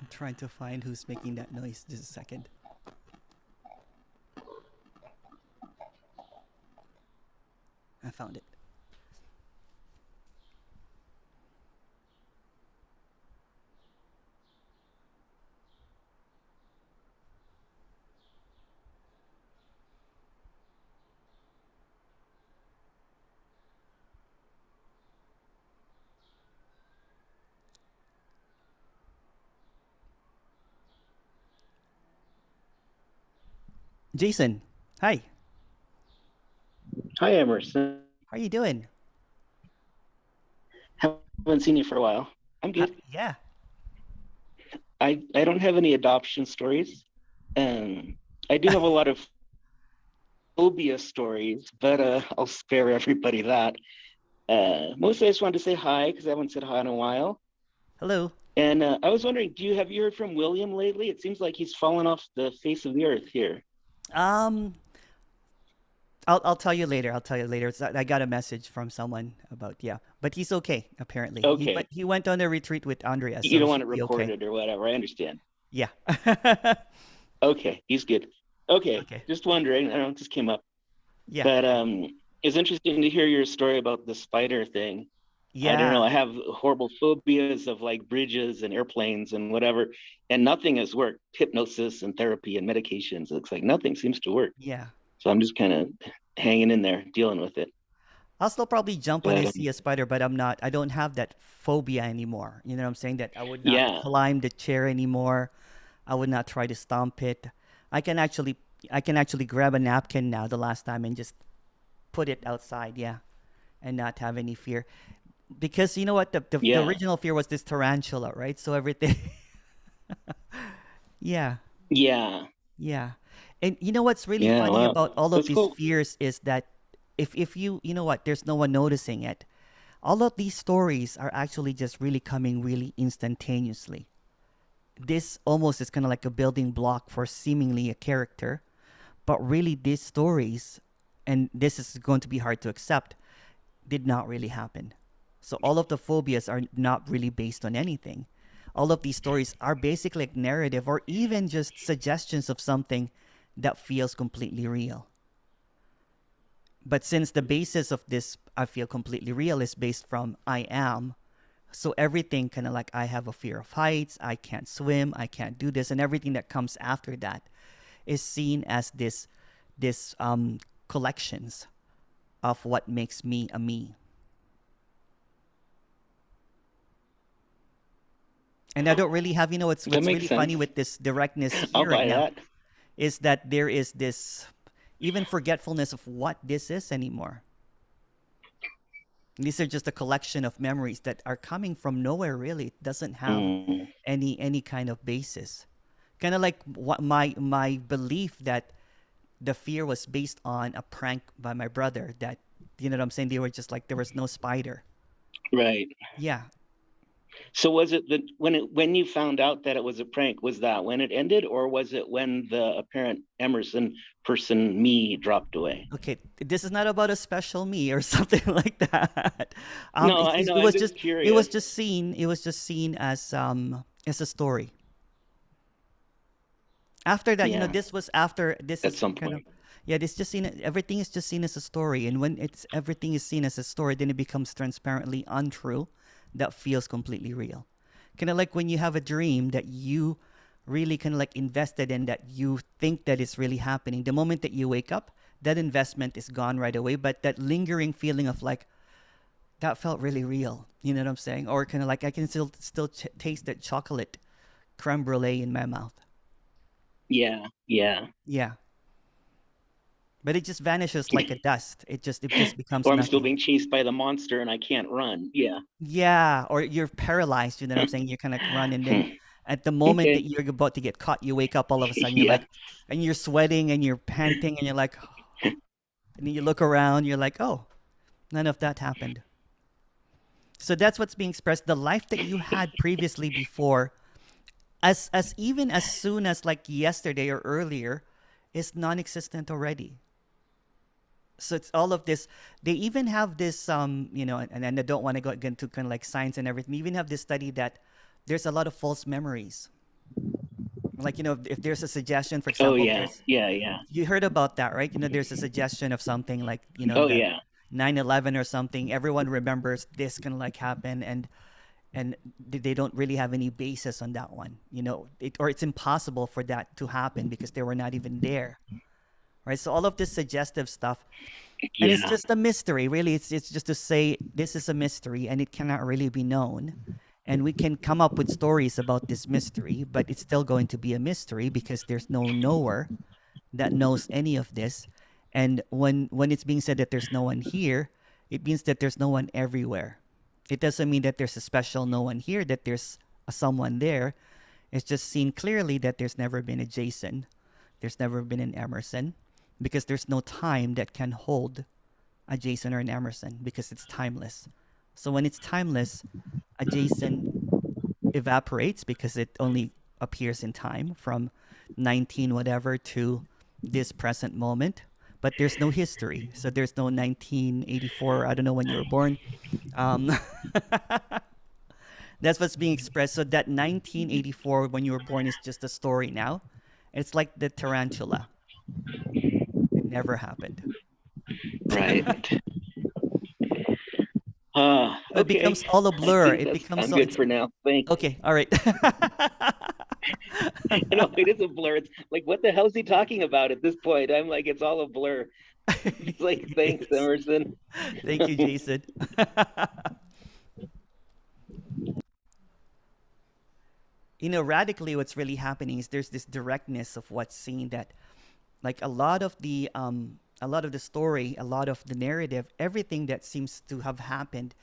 I'm trying to find who's making that noise. Just a second. I found it. Jason, hi. Hi, Emerson. How are you doing? Haven't seen you for a while. I'm good. Yeah. I don't have any adoption stories. I do have a lot of phobia stories, but I'll spare everybody that. Mostly I just wanted to say hi because I haven't said hi in a while. Hello. And I was wondering, have you heard from William lately? It seems like he's fallen off the face of the earth here. I'll tell you later. I'll tell you later. I got a message from someone about, yeah, but he's okay apparently. Okay. He went on a retreat with Andrea. You so don't want it he'll be recorded okay. or whatever. I understand. Yeah. Okay, he's good. Okay, Okay. just wondering. I don't know, it just came up. Yeah. But it's interesting to hear your story about the spider thing. Yeah. I don't know. I have horrible phobias of like bridges and airplanes and whatever, and nothing has worked. Hypnosis and therapy and medications. It looks like nothing seems to work. Yeah. So I'm just kind of hanging in there, dealing with it. I'll still probably jump when But I see a spider, but I don't have that phobia anymore. You know what I'm saying? That I would not yeah, climb the chair anymore. I would not try to stomp it. I can actually grab a napkin now the last time and just put it outside, yeah, and not have any fear. Because you know what? The yeah. original fear was this tarantula, right? So everything. Yeah. Yeah. Yeah. And you know what's really Yeah. funny Wow. about all of That's these cool. fears is that if you know what, there's no one noticing it. All of these stories are actually just really coming really instantaneously. This almost is kind of like a building block for seemingly a character, but really these stories, and this is going to be hard to accept, did not really happen. So all of the phobias are not really based on anything. All of these stories are basically like narrative or even just suggestions of something that feels completely real. But since the basis of this I feel completely real is based from I am, so everything kind of like I have a fear of heights, I can't swim, I can't do this, and everything that comes after that is seen as this collections of what makes me a me. And I don't really have, what's That makes really funny sense. with this directness I'll here right buy now that. is that there is this even forgetfulness of what this is anymore. These are just a collection of memories that are coming from nowhere. Really, it doesn't have Mm. any kind of basis. Kind of like what my belief that the fear was based on a prank by my brother. That you know what I'm saying? They were just like there was no spider. Right. Yeah. So was it that when you found out that it was a prank, was that when it ended, or was it when the apparent Emerson person me dropped away? Okay, this is not about a special me or something like that. No, I know. It I'm was just just curious. seen. It was just seen as a story. After that, Yeah, this was after this at is some kind of point. yeah. This just seen everything is just seen as a story, and when it's everything is seen as a story, then it becomes transparently untrue. That feels completely real. Kind of like when you have a dream that you really kind of like invested in that you think that it's really happening. The moment that you wake up, that investment is gone right away. But that lingering feeling of like that felt really real. You know what I'm saying? Or kind of like I can still taste that chocolate creme brulee in my mouth. Yeah, yeah. Yeah. But it just vanishes like a dust. It just becomes Or I'm still nothing. being chased by the monster and I can't run. Yeah. Yeah, or you're paralyzed, you know what I'm saying? You kind of run and then at the moment that Okay. you're about to get caught, you wake up all of a sudden, you're Yeah. like, and you're sweating and you're panting and you're like, and then you look around, you're like, oh, none of that happened. So that's what's being expressed. The life that you had previously before, as even as soon as like yesterday or earlier, is non-existent already. So it's all of this. They even have this, and I don't want to go into kind of like science and everything. They even have this study that there's a lot of false memories. Like, if there's a suggestion, for Oh example, yeah. Yeah, yeah. you heard about that, right? There's a suggestion of something like, Oh the yeah. 9/11 or something. Everyone remembers this kind of like happen, and they don't really have any basis on that one. Or it's impossible for that to happen because they were not even there. Right, so all of this suggestive stuff, and it's Yeah. just a mystery. Really, it's just to say this is a mystery, and it cannot really be known. And we can come up with stories about this mystery, but it's still going to be a mystery because there's no knower that knows any of this. And when it's being said that there's no one here, it means that there's no one everywhere. It doesn't mean that there's a special no one here, that there's a someone there. It's just seen clearly that there's never been a Jason. There's never been an Emerson, because there's no time that can hold a Jason or an Emerson, because it's timeless. So when it's timeless, a Jason evaporates because it only appears in time from 19 whatever to this present moment. But there's no history. So there's no 1984. I don't know when you were born. That's what's being expressed. So that 1984 when you were born is just a story now. It's like the tarantula. It never happened. Right. It becomes all a blur. It That's- becomes I'm so, good for now. Thanks. okay. All right. No, it is a blur. It's like, what the hell is he talking about at this point? I'm like, it's all a blur. It's like, thanks, Yes. Emerson. Thank you, Jason. Radically, what's really happening is there's this directness of what's seen, that like a lot of the story, a lot of the narrative, everything that seems to have happened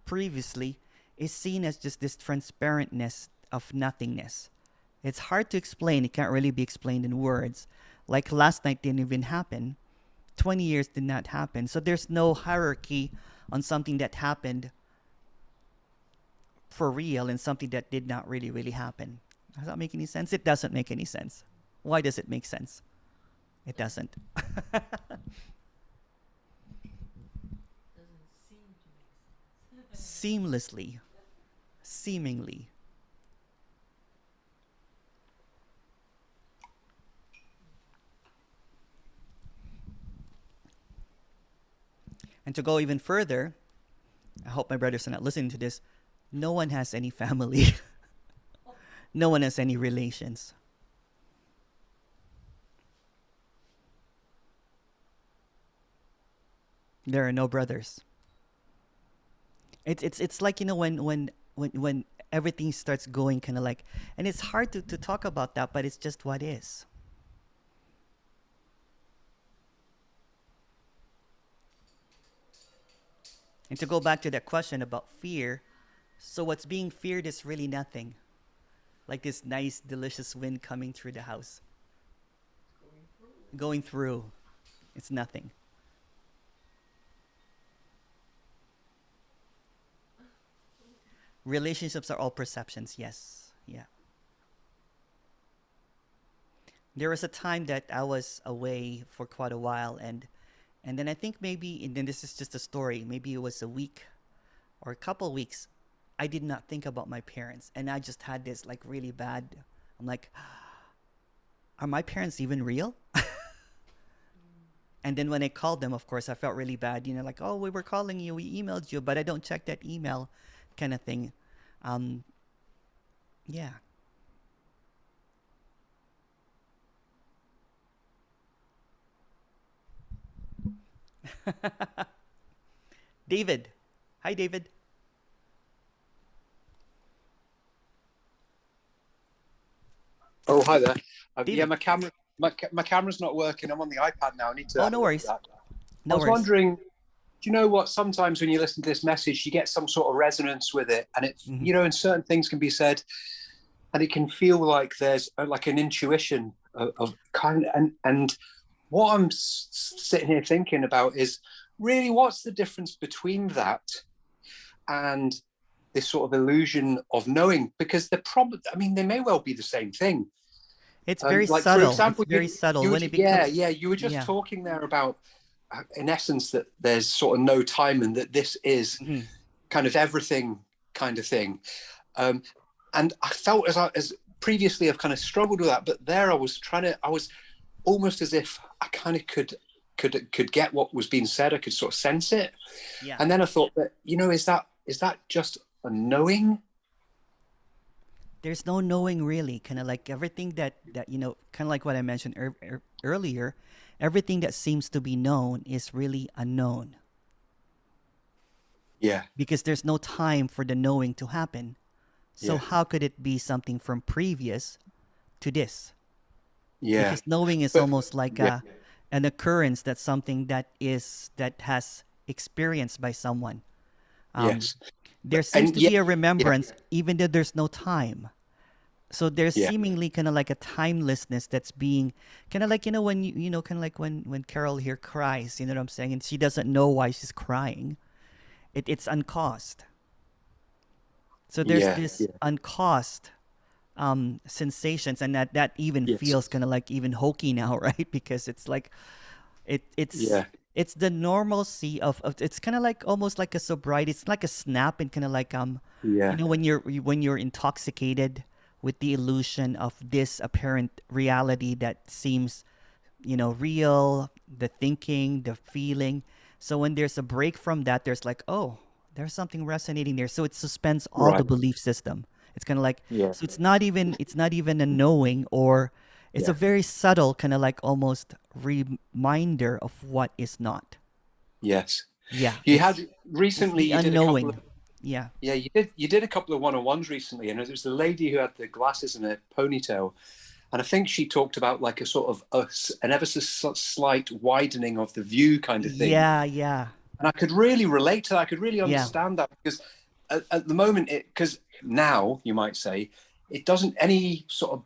previously is seen as just this transparentness of nothingness. It's hard to explain. It can't really be explained in words. Like last night didn't even happen. 20 years did not happen. So there's no hierarchy on something that happened for real and something that did not really happen. Does that make any sense? It doesn't make any sense. Why does it make sense? It doesn't. Seamlessly. Seemingly. And to go even further, I hope my brothers are not listening to this. No one has any family. No one has any relations. There are no brothers. It's like, when everything starts going kind of like, and it's hard to talk about that, but it's just what is. And to go back to that question about fear, so what's being feared is really nothing. Like this nice, delicious wind coming through the house. Going through. It's nothing. Relationships are all perceptions, yes. Yeah. There was a time that I was away for quite a while, and then I think maybe, and then this is just a story, maybe it was a week or a couple weeks, I did not think about my parents. And I just had this like really bad, I'm like, are my parents even real? And then when I called them, of course, I felt really bad, like, oh, we were calling you, we emailed you, but I don't check that email kind of thing. Yeah. David. Hi, David. Oh, hi there. David. Yeah, my camera's not working. I'm on the iPad now. I need to. Oh, no worries. No I was worries. wondering, do you know what? Sometimes when you listen to this message, you get some sort of resonance with it, and it, and certain things can be said, and it can feel like there's like an intuition of kind of, and what I'm sitting here thinking about is really what's the difference between that and this sort of illusion of knowing, because they're probably, I mean, they may well be the same thing. It's very like, subtle. For example, it's very subtle. You when it becomes, you were just talking there about, in essence, that there's sort of no time and that this is kind of everything kind of thing. And I felt as previously I've kind of struggled with that, but there I was almost as if I kind of could get what was being said. I could sort of sense it. Yeah. And then I thought that, is that just a knowing? There's no knowing really. Kind of like everything that kind of like what I mentioned earlier, everything that seems to be known is really unknown. Yeah. Because there's no time for the knowing to happen. So how could it be something from previous to this? Yeah. Because knowing is almost like an occurrence, that's something that has experienced by someone. Yes. There seems And to yet, be a remembrance, even though there's no time. So there's Yeah. seemingly kind of like a timelessness that's being kind of like, when kind of like when Carol here cries, you know what I'm saying, and she doesn't know why she's crying. It's uncaused. So there's Yeah, this yeah. uncaused sensations, and that even Yes. feels kind of like even hokey now, right? Because it's like it's Yeah. it's the normalcy of it's kind of like almost like a sobriety. It's like a snap, and kind of like Yeah. when you're intoxicated with the illusion of this apparent reality that seems real, the thinking, the feeling. So when there's a break from that, there's like, oh, there's something resonating there. So it suspends all the Right. belief system. It's kind of like, Yeah. so it's not even a knowing, or it's a Yeah. very subtle kind of like almost reminder of what is not. Yes. Yeah, You it's had recently. the You did a couple unknowing. of. Yeah. Yeah, you did a couple of one-on-ones recently, and there was the lady who had the glasses and a ponytail, and I think she talked about like a sort of an ever so slight widening of the view kind of thing. Yeah, yeah, And I could really relate to that. I could really yeah, understand that, because at the moment, because now you might say it doesn't any sort of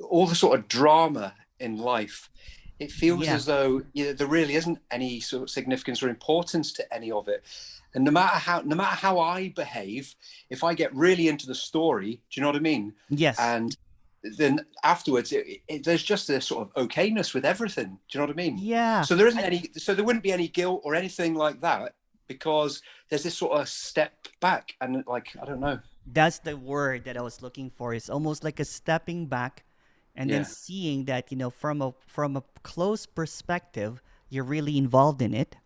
all the sort of drama in life. It feels yeah, as though there really isn't any sort of significance or importance to any of it. And no matter how I behave, if I get really into the story, do you know what I mean? yes, And then afterwards, there's just a sort of okayness with everything. Do you know what I mean? yeah. So there isn't any. So there wouldn't be any guilt or anything like that, because there's this sort of step back, and like I don't know. That's the word that I was looking for. It's almost like a stepping back, and then Yeah. seeing that from a close perspective, you're really involved in it.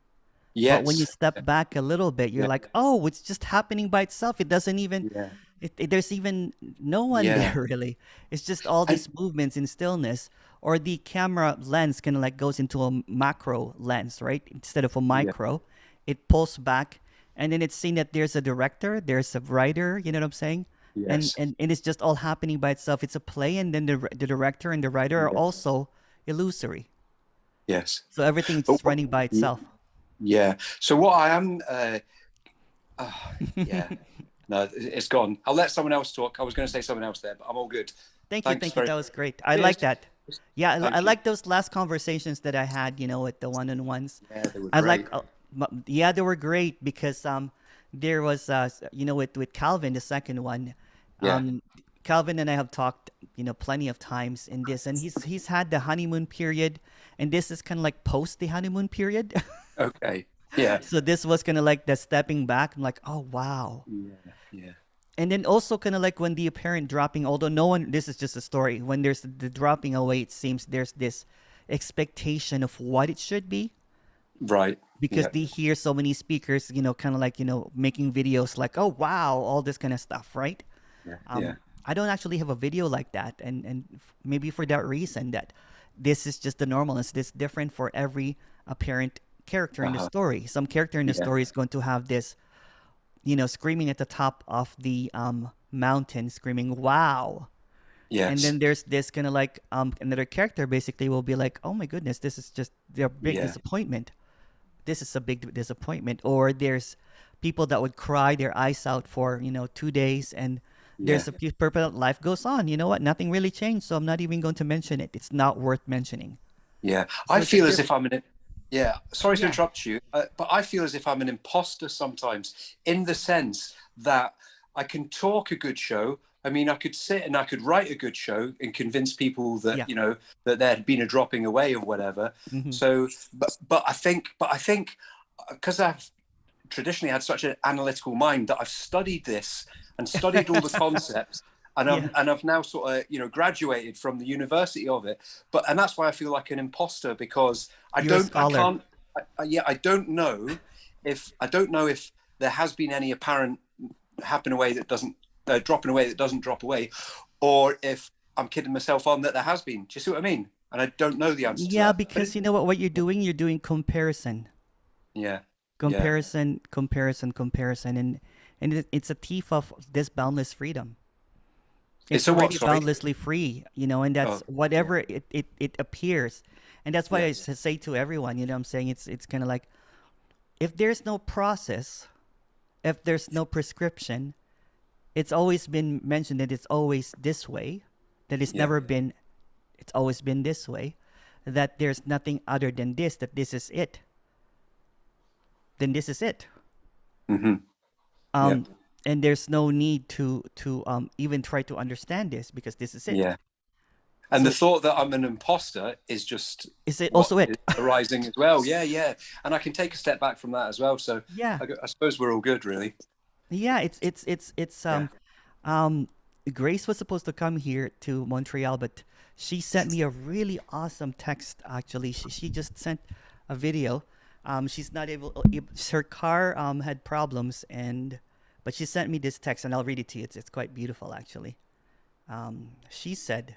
But when you Yes. step back a little bit, you're Yeah. like, oh, it's just happening by itself. It doesn't even, Yeah. there's even no one Yeah. there really. It's just all And these movements in stillness, or the camera lens kind of like goes into a macro lens, right? Instead of a yeah. micro, it pulls back, and then it's seen that there's a director, there's a writer, you know what I'm saying? And, Yes. and it's just all happening by itself. It's a play, and then the director and the writer are Yeah. also illusory. Yes. So everything's But just running by itself. yeah. So what I am. Yeah. No, it's gone. I'll let someone else talk. I was going to say something else there, but I'm all good. Thank you. Thanks Thank you. very That was great. I Cheers. like that. Yeah, I Thank you. like those last conversations that I had, with the one-on-ones. Yeah, they were I great. like, yeah, they were great, because there was, with Calvin, the second one. Yeah. Calvin and I have talked, plenty of times in this, and he's had the honeymoon period, and this is kind of like post the honeymoon period. Okay. Yeah. So this was kind of like the stepping back. I'm like, oh wow. Yeah. Yeah. And then also kind of like when the apparent dropping, although no one, this is just a story, when there's the dropping away, it seems there's this expectation of what it should be, Right. because Yeah. they hear so many speakers, kind of like, making videos like, oh, wow, all this kind of stuff, right? Yeah. Yeah. I don't actually have a video like that. And maybe for that reason, that this is just the normalness. This is different for every apparent character in the story. Some character in the Yeah. story is going to have this, screaming at the top of the mountain, screaming, wow. Yes. And then there's this kind of like another character basically will be like, oh my goodness, this is just their big Yeah. disappointment. This is a big disappointment. Or there's people that would cry their eyes out for 2 days, and there's Yeah. a people that life goes on. You know what? Nothing really changed, so I'm not even going to mention it. It's not worth mentioning. Yeah. So I it's a feel as if I'm an. Yeah. Sorry to Yeah. interrupt you, but I feel as if I'm an imposter sometimes, in the sense that I can talk a good show. I mean, I could sit and I could write a good show and convince people that Yeah. that there had been a dropping away or whatever. Mhm. So, but I think because I've traditionally had such an analytical mind, that I've studied this and studied all the concepts, and I've now sort of graduated from the university of it. And that's why I feel like an imposter, because I You're a scholar. can't. I don't know if there has been any apparent dropping away that doesn't drop away, or if I'm kidding myself on that there has been. Do you see what I mean? And I don't know the answer to Yeah, that. because you know what you're doing? You're doing comparison. Yeah. Comparison, and it's a thief of this boundless freedom. It's a what, already sorry? boundlessly free, and that's Oh, whatever it appears. And that's why Yes. I say to everyone, I'm saying it's kind of like, if there's no process, if there's no prescription, it's always been mentioned that it's always this way, that it's never been, it's always been this way, that there's nothing other than this, that this is it. Then this is it. Mm-hmm. And there's no need to even try to understand this, because this is it. Yeah. And So- the thought that I'm an imposter is just Is it what also it? is arising as well. Yeah. And I can take a step back from that as well. So Yeah. I suppose we're all good, really. Yeah, it's Grace was supposed to come here to Montreal, but she sent me a really awesome text. Actually, she just sent a video. She's not able. Her car had problems, but she sent me this text, and I'll read it to you. It's quite beautiful, actually. She said,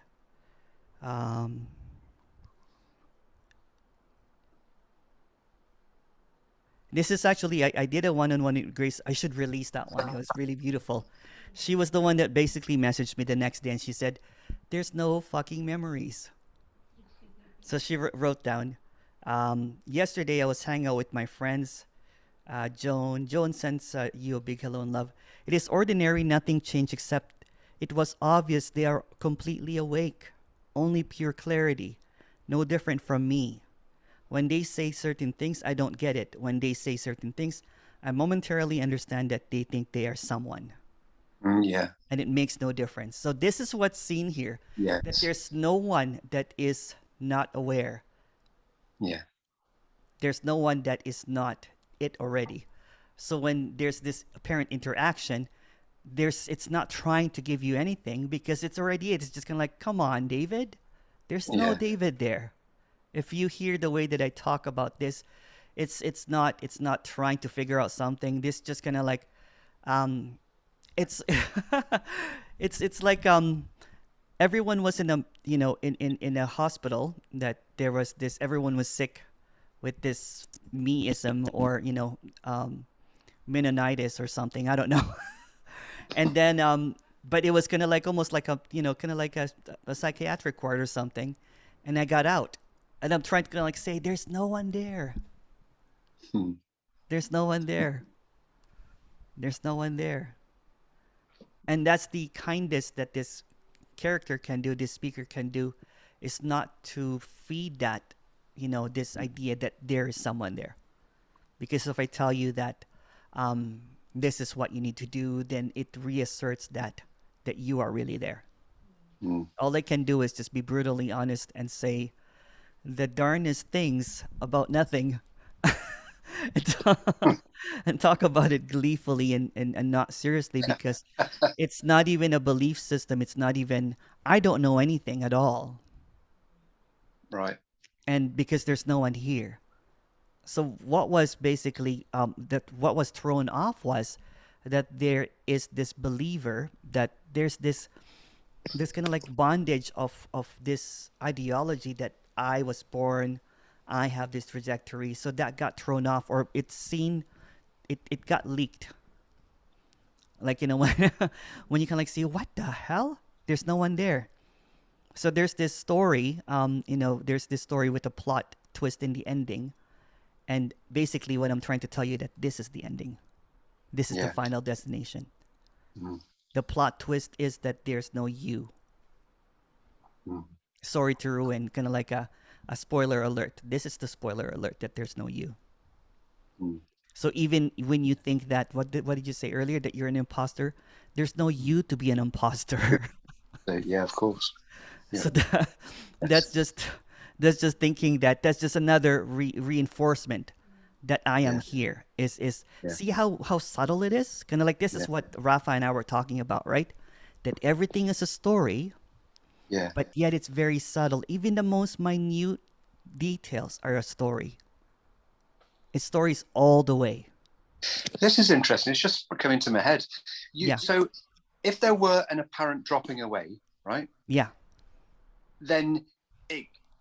this is actually, I did a one-on-one with Grace. I should release that one. It was really beautiful. She was the one that basically messaged me the next day, and she said, there's no fucking memories. So she wrote down, yesterday I was hanging out with my friends, Joan. Joan sends you a big hello and love. It is ordinary, nothing changed, except it was obvious they are completely awake. Only pure clarity. No different from me. When they say certain things, I don't get it. When they say certain things, I momentarily understand that they think they are someone. Yeah. And it makes no difference. So this is what's seen here. Yes. That there's no one that is not aware. Yeah. There's no one that is not it already. So when there's this apparent interaction, it's not trying to give you anything, because it's already it. It's just kind of like, come on, David. There's no David there. If you hear the way that I talk about this, it's not trying to figure out something. This just kind of like, it's it's like everyone was in a in a hospital, that there was this, everyone was sick with this meism, or Mennonitis or something, I don't know. And then but it was kind of like almost like a kind of like a psychiatric ward or something, and I got out, and I'm trying to kind of like say, there's no one there. There's no one there. There's no one there. And that's the kindest that this character can do, this speaker can do, is not to feed that, this idea that there is someone there. Because if I tell you that this is what you need to do, then it reasserts that you are really there. All I can do is just be brutally honest and say the darnest things about nothing. And talk about it gleefully and not seriously, because it's not even a belief system. It's not even, I don't know anything at all. Right. And because there's no one here. So what was basically, what was thrown off was that there is this believer, that there's this kind of like bondage of this ideology that I was born, I have this trajectory. So that got thrown off, or it's seen, it got leaked. Like, when you can like see, what the hell? There's no one there. So there's this story, there's this story with a plot twist in the ending. And basically what I'm trying to tell you, that this is the ending. This is the final destination. The plot twist is that there's no you. Sorry to ruin, kind of like a spoiler alert. This is the spoiler alert, that there's no you. So even when you think that, what did you say earlier, that you're an imposter, there's no you to be an imposter. Yeah, of course. Yeah. So that's just thinking that that's just another reinforcement that I am here. See how subtle it is? Kind of like this is what Rafa and I were talking about, right? That everything is a story. Yeah. But yet it's very subtle. Even the most minute details are a story. It's stories all the way. This is interesting. It's just coming to my head. So if there were an apparent dropping away, right? Yeah. Then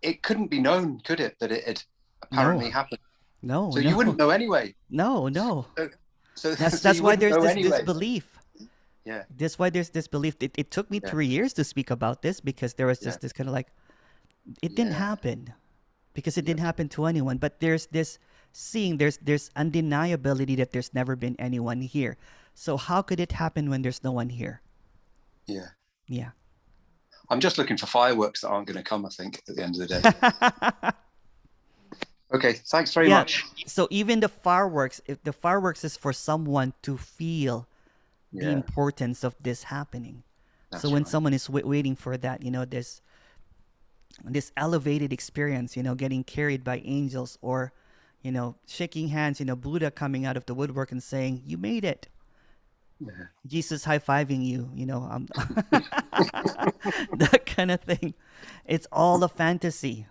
it couldn't be known, could it, that it had apparently happened? No. So you wouldn't know anyway. No. So that's why there's this anyway. belief. Yeah. That's why there's this belief. It took me 3 years to speak about this, because there was just this kind of like, it didn't happen. because it didn't happen to anyone. But there's this seeing, there's undeniability that there's never been anyone here. So how could it happen when there's no one here? Yeah. Yeah. I'm just looking for fireworks that aren't going to come, I think, at the end of the day. Okay, thanks very much. So even the fireworks, if the fireworks is for someone to feel the importance of this happening. That's so when right. someone is waiting for that, this elevated experience, getting carried by angels, or, shaking hands, Buddha coming out of the woodwork and saying, "You made it." Yeah. Jesus high-fiving you, that kind of thing. It's all a fantasy.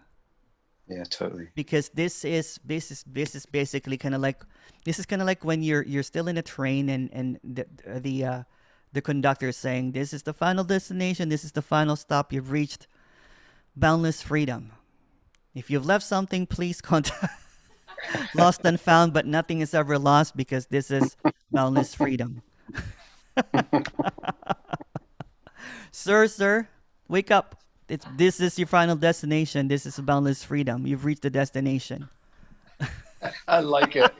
Yeah, totally. Because this is basically kind of like, when you're still in a train and the conductor is saying, "This is the final destination. This is the final stop. You've reached boundless freedom. If you've left something, please contact." Lost and found, but nothing is ever lost, because this is boundless freedom. Sir, wake up. This is your final destination. This is boundless freedom. You've reached the destination. I like it.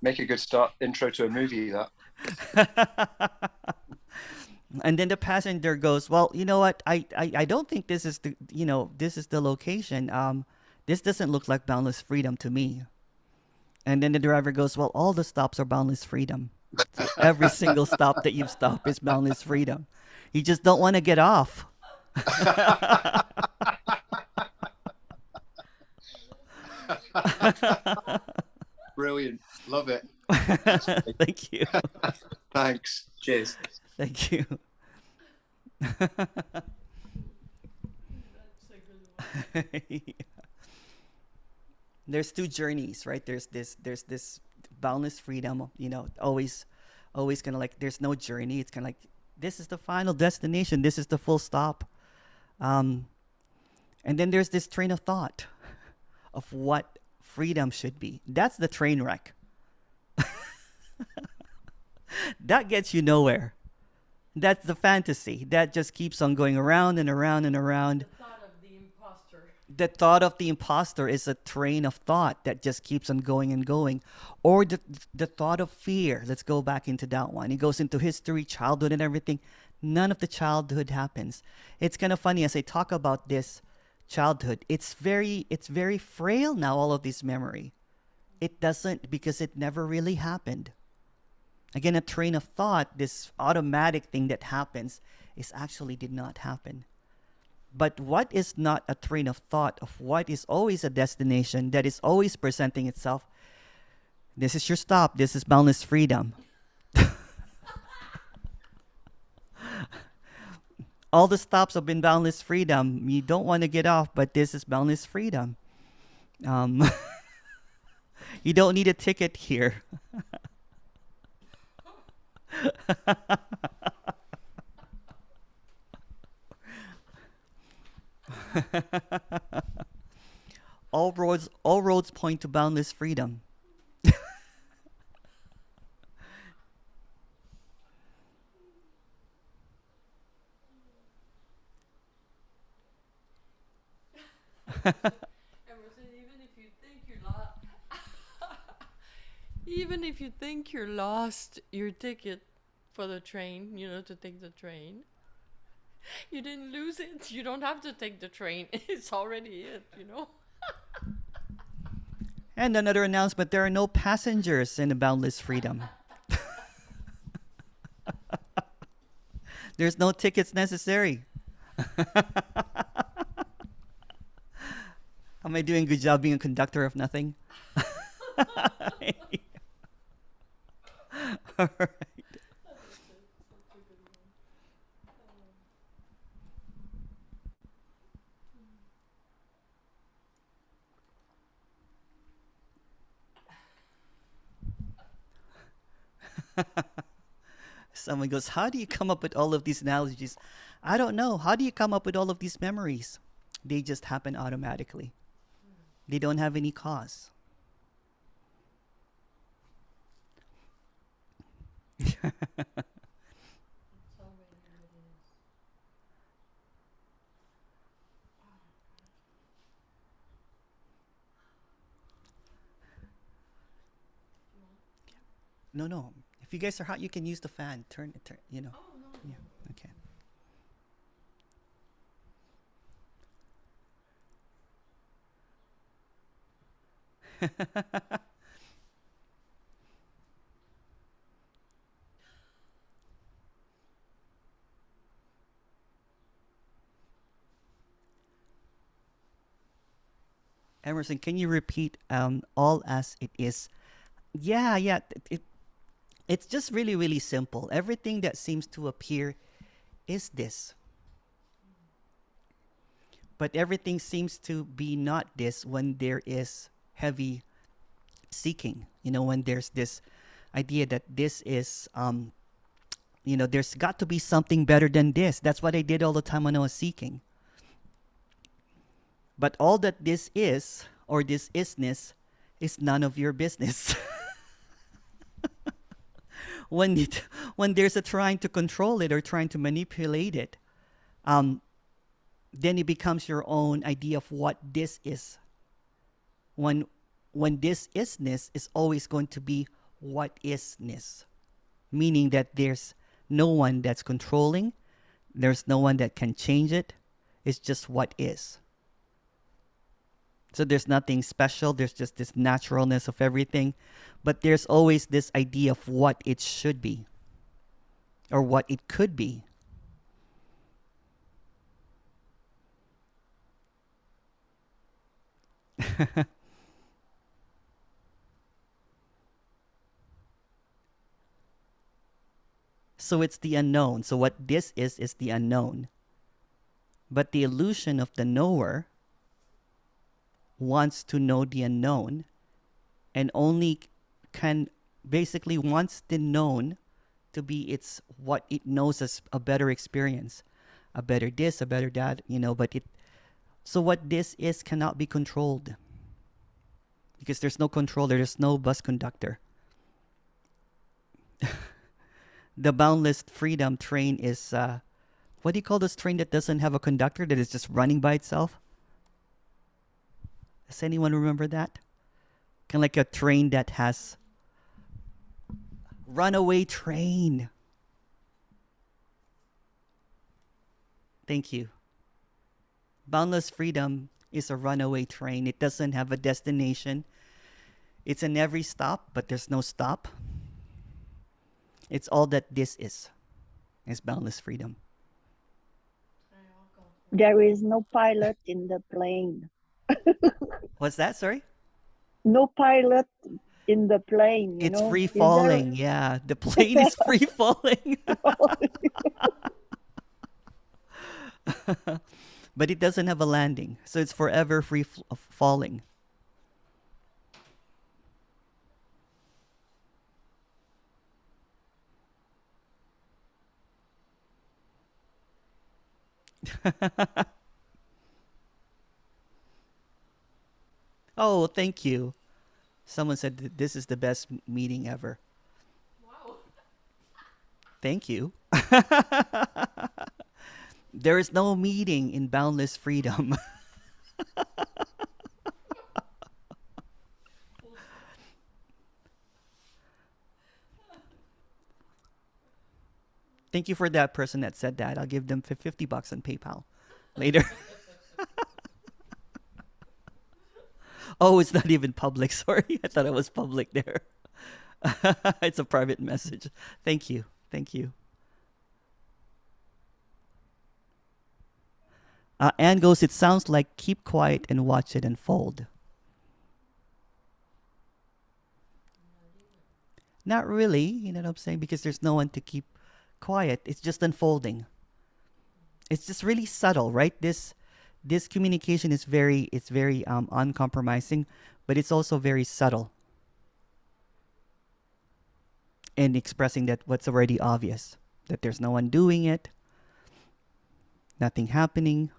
Make a good intro to a movie, that. And then the passenger goes, "Well, you know what? I don't think this is the location. This doesn't look like boundless freedom to me." And then the driver goes, "Well, all the stops are boundless freedom. So every single stop that you've stopped is boundless freedom. You just don't want to get off." Brilliant. Love it. Thank you. Thanks. Cheers. Thank you. There's two journeys, right? There's this boundless freedom, always kind of like, there's no journey. It's kind of like, this is the final destination. This is the full stop. And then there's this train of thought of what freedom should be. That's the train wreck. That gets you nowhere. That's the fantasy. That just keeps on going around and around and around. The thought of the imposter. The thought of the imposter is a train of thought that just keeps on going and going. Or the thought of fear. Let's go back into that one. It goes into history, childhood, and everything. None of the childhood happens. It's kind of funny as I talk about this childhood. It's very frail now, all of this memory. It doesn't, because it never really happened. Again, a train of thought, this automatic thing that happens, is actually did not happen. But what is not a train of thought, of what is always a destination that is always presenting itself? This is your stop. This is boundless freedom. All the stops have been boundless freedom. You don't want to get off, but this is boundless freedom. You don't need a ticket here. All roads point to boundless freedom. Emerson, even if you think you're lost your ticket for the train, to take the train, you didn't lose it. You don't have to take the train. It's already And another announcement, there are no passengers in the boundless freedom. There's no tickets necessary. Am I doing a good job being a conductor of nothing? All right. Someone goes, "How do you come up with all of these analogies?" I don't know. How do you come up with all of these memories? They just happen automatically. They don't have any cause. No. If you guys are hot, you can use the fan. Turn, you know. Oh, no. Yeah, okay. Emerson, can you repeat all as it is? Yeah. It's just really, really simple. Everything that seems to appear is this. But everything seems to be not this when there is heavy seeking. When there's this idea that this is, there's got to be something better than this. That's what I did all the time when I was seeking. But all that this is, or this isness, is none of your business. when there's a trying to control it or trying to manipulate it, then it becomes your own idea of what this is. When this isness is always going to be what isness, meaning that there's no one that's controlling, there's no one that can change it. It's just what is. So there's nothing special. There's just this naturalness of everything. But there's always this idea of what it should be or what it could be. So it's the unknown. So what this is the unknown. But the illusion of the knower wants to know the unknown and only can basically wants the known to be what it knows as a better experience, a better this, a better that, so what this is cannot be controlled because there's no controller, there's no bus conductor. The Boundless Freedom train is what do you call this train that doesn't have a conductor, that is just running by itself? Does anyone remember that? Kind of like a train that has runaway train. Thank you. Boundless Freedom is a runaway train. It doesn't have a destination. It's in every stop, but there's no stop. It's all that this is Boundless Freedom. There is no pilot in the plane. What's that? Sorry? No pilot in the plane. It's free falling. Yeah, the plane is free falling. But it doesn't have a landing, so it's forever free falling. Oh, thank you. Someone said that this is the best meeting ever. Wow. Thank you. There is no meeting in Boundless Freedom. Thank you for that person that said that. I'll give them $50 on PayPal later. Oh, it's not even public. Sorry. I thought it was public there. It's a private message. Thank you. Thank you. Anne goes, it sounds like keep quiet and watch it unfold. Not really, you know what I'm saying? Because there's no one to keep quiet. It's just unfolding. It's just really subtle, right? This communication is very uncompromising, but it's also very subtle in expressing that what's already obvious, that there's no one doing it, nothing happening.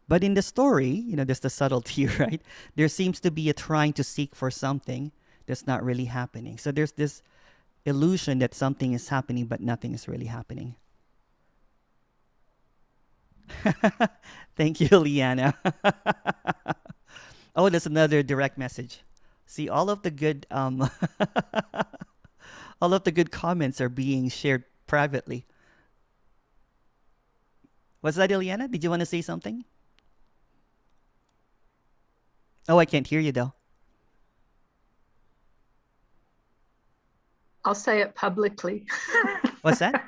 But in the story, there's the subtlety, right? There seems to be a trying to seek for something that's not really happening. So there's this illusion that something is happening, but nothing is really happening. Thank you, Liana. Oh, there's another direct message. See, all of the good All of the good comments are being shared privately. What's that, Ileana? Did you want to say something? Oh, I can't hear you though. I'll say it publicly. What's that?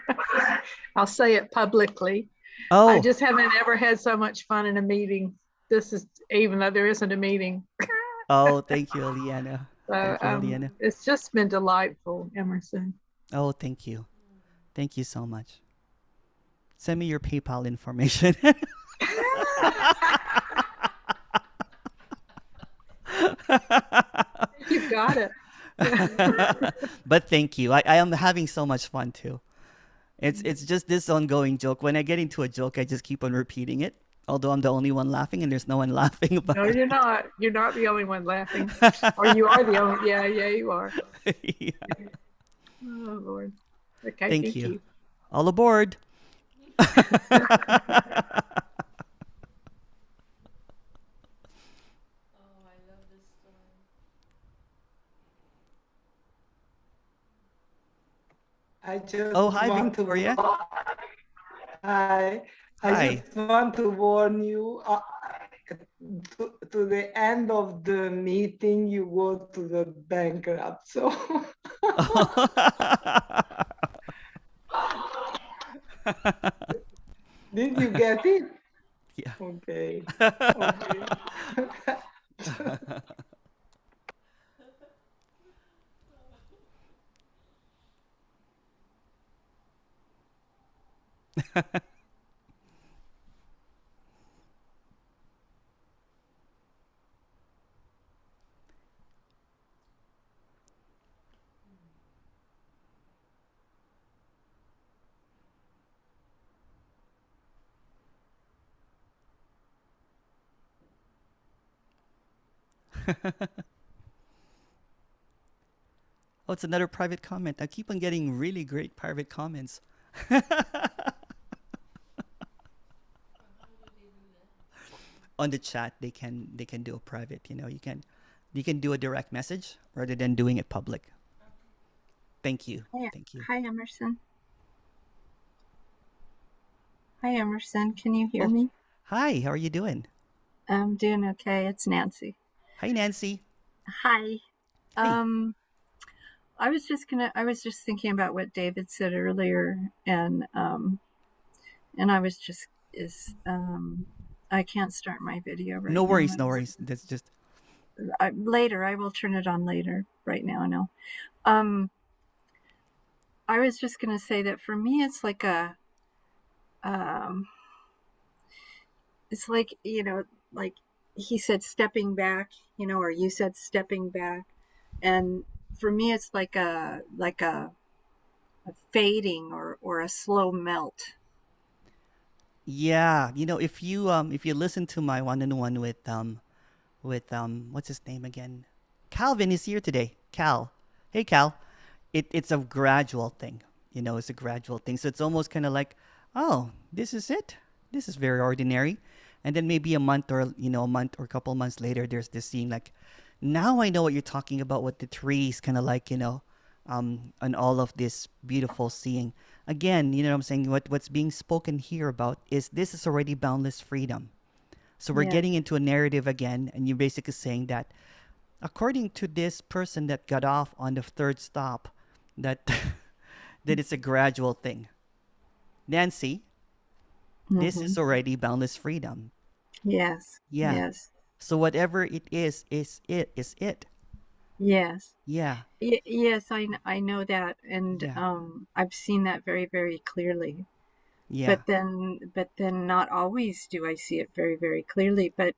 I'll say it publicly. Oh. I just haven't ever had so much fun in a meeting. This is, even though there isn't a meeting. Oh, thank you, Ileana. So, Thank you, Ileana. it's just been delightful, Emerson. Oh, thank you. Thank you so much. Send me your PayPal information. You got it. But thank you. I am having so much fun too. It's just this ongoing joke. When I get into a joke, I just keep on repeating it. Although I'm the only one laughing and there's no one laughing about No, it. you're not. You're not the only one laughing. Or you are the only, yeah, you are. Yeah. Oh, Lord. Okay, Thank you. All aboard. I just Oh, hi, want Victoria. I Hi. just want to warn you. To the end of the meeting, you go to the bankrupt. So did you get it? Yeah. Okay. Okay. Oh, it's another private comment. I keep on getting really great private comments. On the chat, they can do a private. You can do a direct message rather than doing it public. Thank you. Hi, Thank you. Hi, Emerson. Hi, Emerson. Can you hear Oh. me? Hi, how are you doing? I'm doing okay. It's Nancy. Hi, Nancy. Hi. Hi. I was just thinking about what David said earlier, and I was just I can't start my video right now. No worries, no worries. That's just Later. I will turn it on later. Right now, no. I was just gonna say that for me, it's like it's like, like he said, stepping back, or you said stepping back, and for me, it's like a fading or a slow melt. yeah. If you listen to my one-on-one with what's his name again? Calvin is here today. Cal. Hey, Cal. It's a gradual thing. It's a gradual thing. So it's almost kind of like, oh, this is it. This is very ordinary. And then maybe a month or a couple months later, there's this scene like, now I know what you're talking about, what the trees kind of like, and all of this beautiful seeing. Again, what I'm saying? What's being spoken here about is this is already boundless freedom. So we're getting into a narrative again, and you're basically saying that according to this person that got off on the third stop, that that it's a gradual thing. Nancy, this is already boundless freedom. Yes. Yeah. Yes. So whatever it is it. Yes. Yeah. Yes, I know that, and Yeah. I've seen that very, very clearly. Yeah. But then not always do I see it very, very clearly, but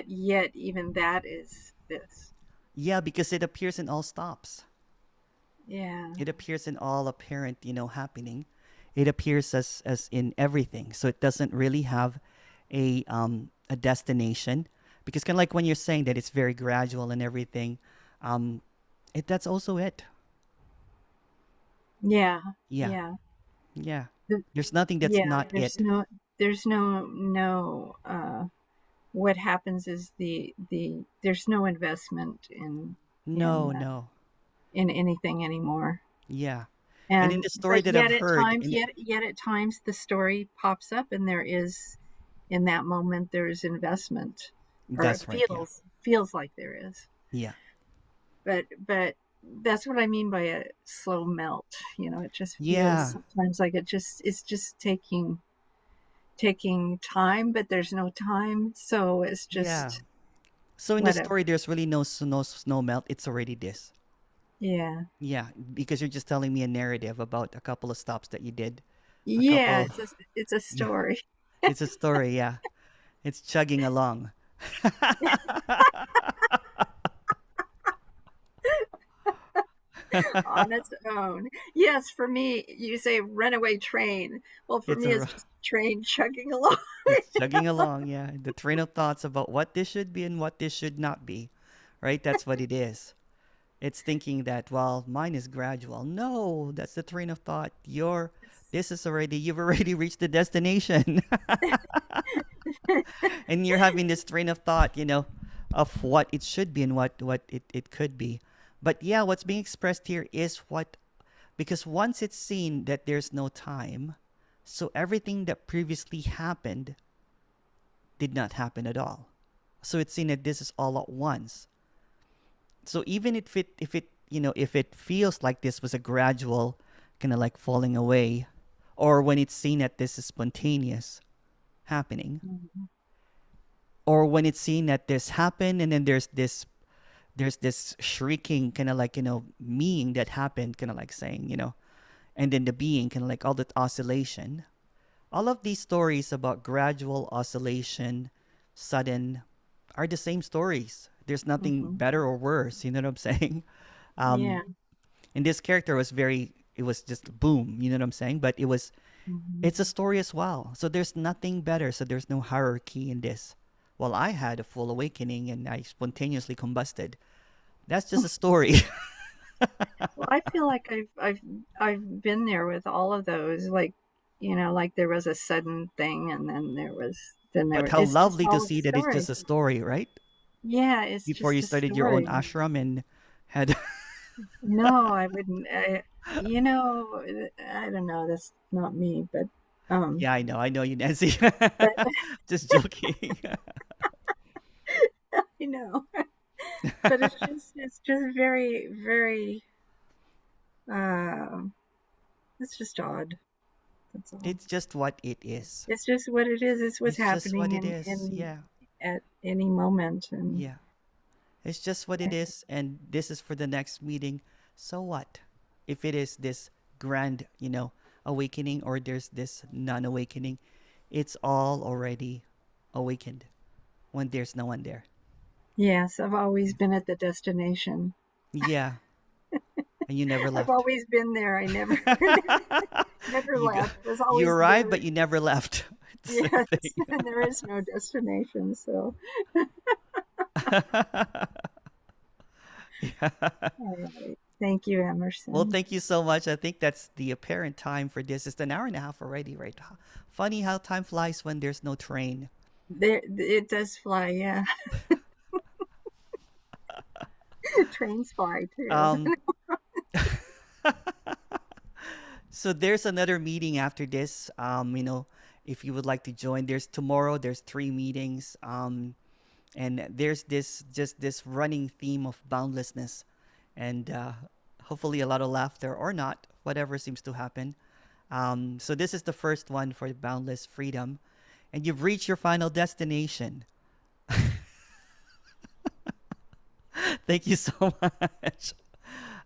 yet even that is this. Yeah, because it appears in all stops. Yeah. It appears in all apparent, happening. It appears as in everything. So it doesn't really have a destination, because kind of like when you're saying that it's very gradual and everything, that's also it. Yeah. Yeah. Yeah. Yeah. There's nothing that's not there's it. there's no what happens is there's no investment in No. in anything anymore. Yeah. And in the story but that I've heard, yet at times the story pops up, and there is, in that moment, there is investment, or that's it right. feels like there is. Yeah. But that's what I mean by a slow melt. It just feels Yeah. sometimes like it's just taking time, but there's no time, so it's just. Yeah. So in the story, there's really no snow melt. It's already this. Yeah. Yeah, because you're just telling me a narrative about a couple of stops that you did. Yeah, it's a story. It's a story, yeah. It's chugging along. On its own. Yes, for me, you say runaway train. Well, for me, it's just a train chugging along. It's chugging along, yeah. The train of thoughts about what this should be and what this should not be, right? That's what it is. It's thinking that, well, mine is gradual. No, that's the train of thought. You've already reached the destination. And you're having this train of thought, of what it should be and what it could be. But yeah, what's being expressed here is because once it's seen that there's no time, so everything that previously happened did not happen at all. So it's seen that this is all at once. So even if it feels like this was a gradual kind of like falling away, or when it's seen that this is spontaneous happening, mm-hmm. or when it's seen that this happened and then there's this shrieking kind of like, meaning that happened, kind of like saying, and then the being kind of like all that oscillation. All of these stories about gradual oscillation, sudden, are the same stories. There's nothing mm-hmm. better or worse. You know what I'm saying? Yeah. And this character was it was just boom. You know what I'm saying? But mm-hmm. it's a story as well. So there's nothing better. So there's no hierarchy in this. Well, I had a full awakening and I spontaneously combusted. That's just a story. Well, I feel like I've been there with all of those. Like, like there was a sudden thing, and then there was. But how lovely to see that it's just a story, right? Yeah, it's before just you started your own ashram and had. No, I wouldn't. I don't know. That's not me, but. Yeah, I know you, Nancy. Just joking. I know, but it's just very, very. It's just odd. That's all. It's just what it is. It's just what it is. It's what's happening. Just what it is. Yeah. At any moment, and yeah, it's just what it is, and this is for the next meeting. So what? If it is this grand, awakening, or there's this non-awakening, it's all already awakened when there's no one there. Yes, I've always been at the destination. Yeah. And you never left. I've always been there. I never never left. You arrived, but you never left. Yes, and there is no destination, so. Yeah. All right. Thank you, Emerson. Well, thank you so much. I think that's the apparent time for this. It's an hour and a half already, right? Funny how time flies when there's no train. It does fly, yeah. Trains fly too. So there's another meeting after this. If you would like to join, there's 3 meetings. And there's this running theme of boundlessness, and hopefully a lot of laughter, or not, whatever seems to happen. So this is the first one for Boundless Freedom, and you've reached your final destination. Thank you so much.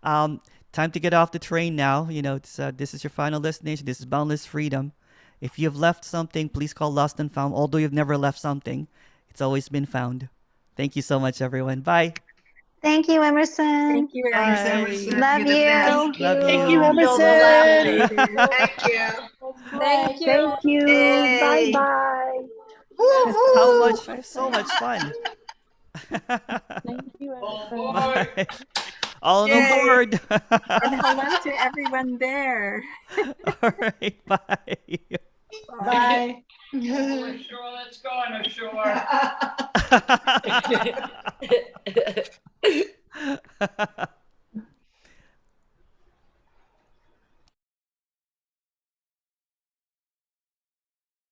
Time to get off the train now. This is your final destination. This is Boundless Freedom. If you've left something, please call Lost and Found. Although you've never left something, it's always been found. Thank you so much, everyone. Bye. Thank you, Emerson. Thank you, Emerson. Love you. Thank you, Emerson. Thank you. Thank you. Thank you. Yay. Bye-bye. So much fun. Thank you, Emerson. Bye. All on board. And hello to everyone there. All right. Bye. Bye. Let's go on ashore.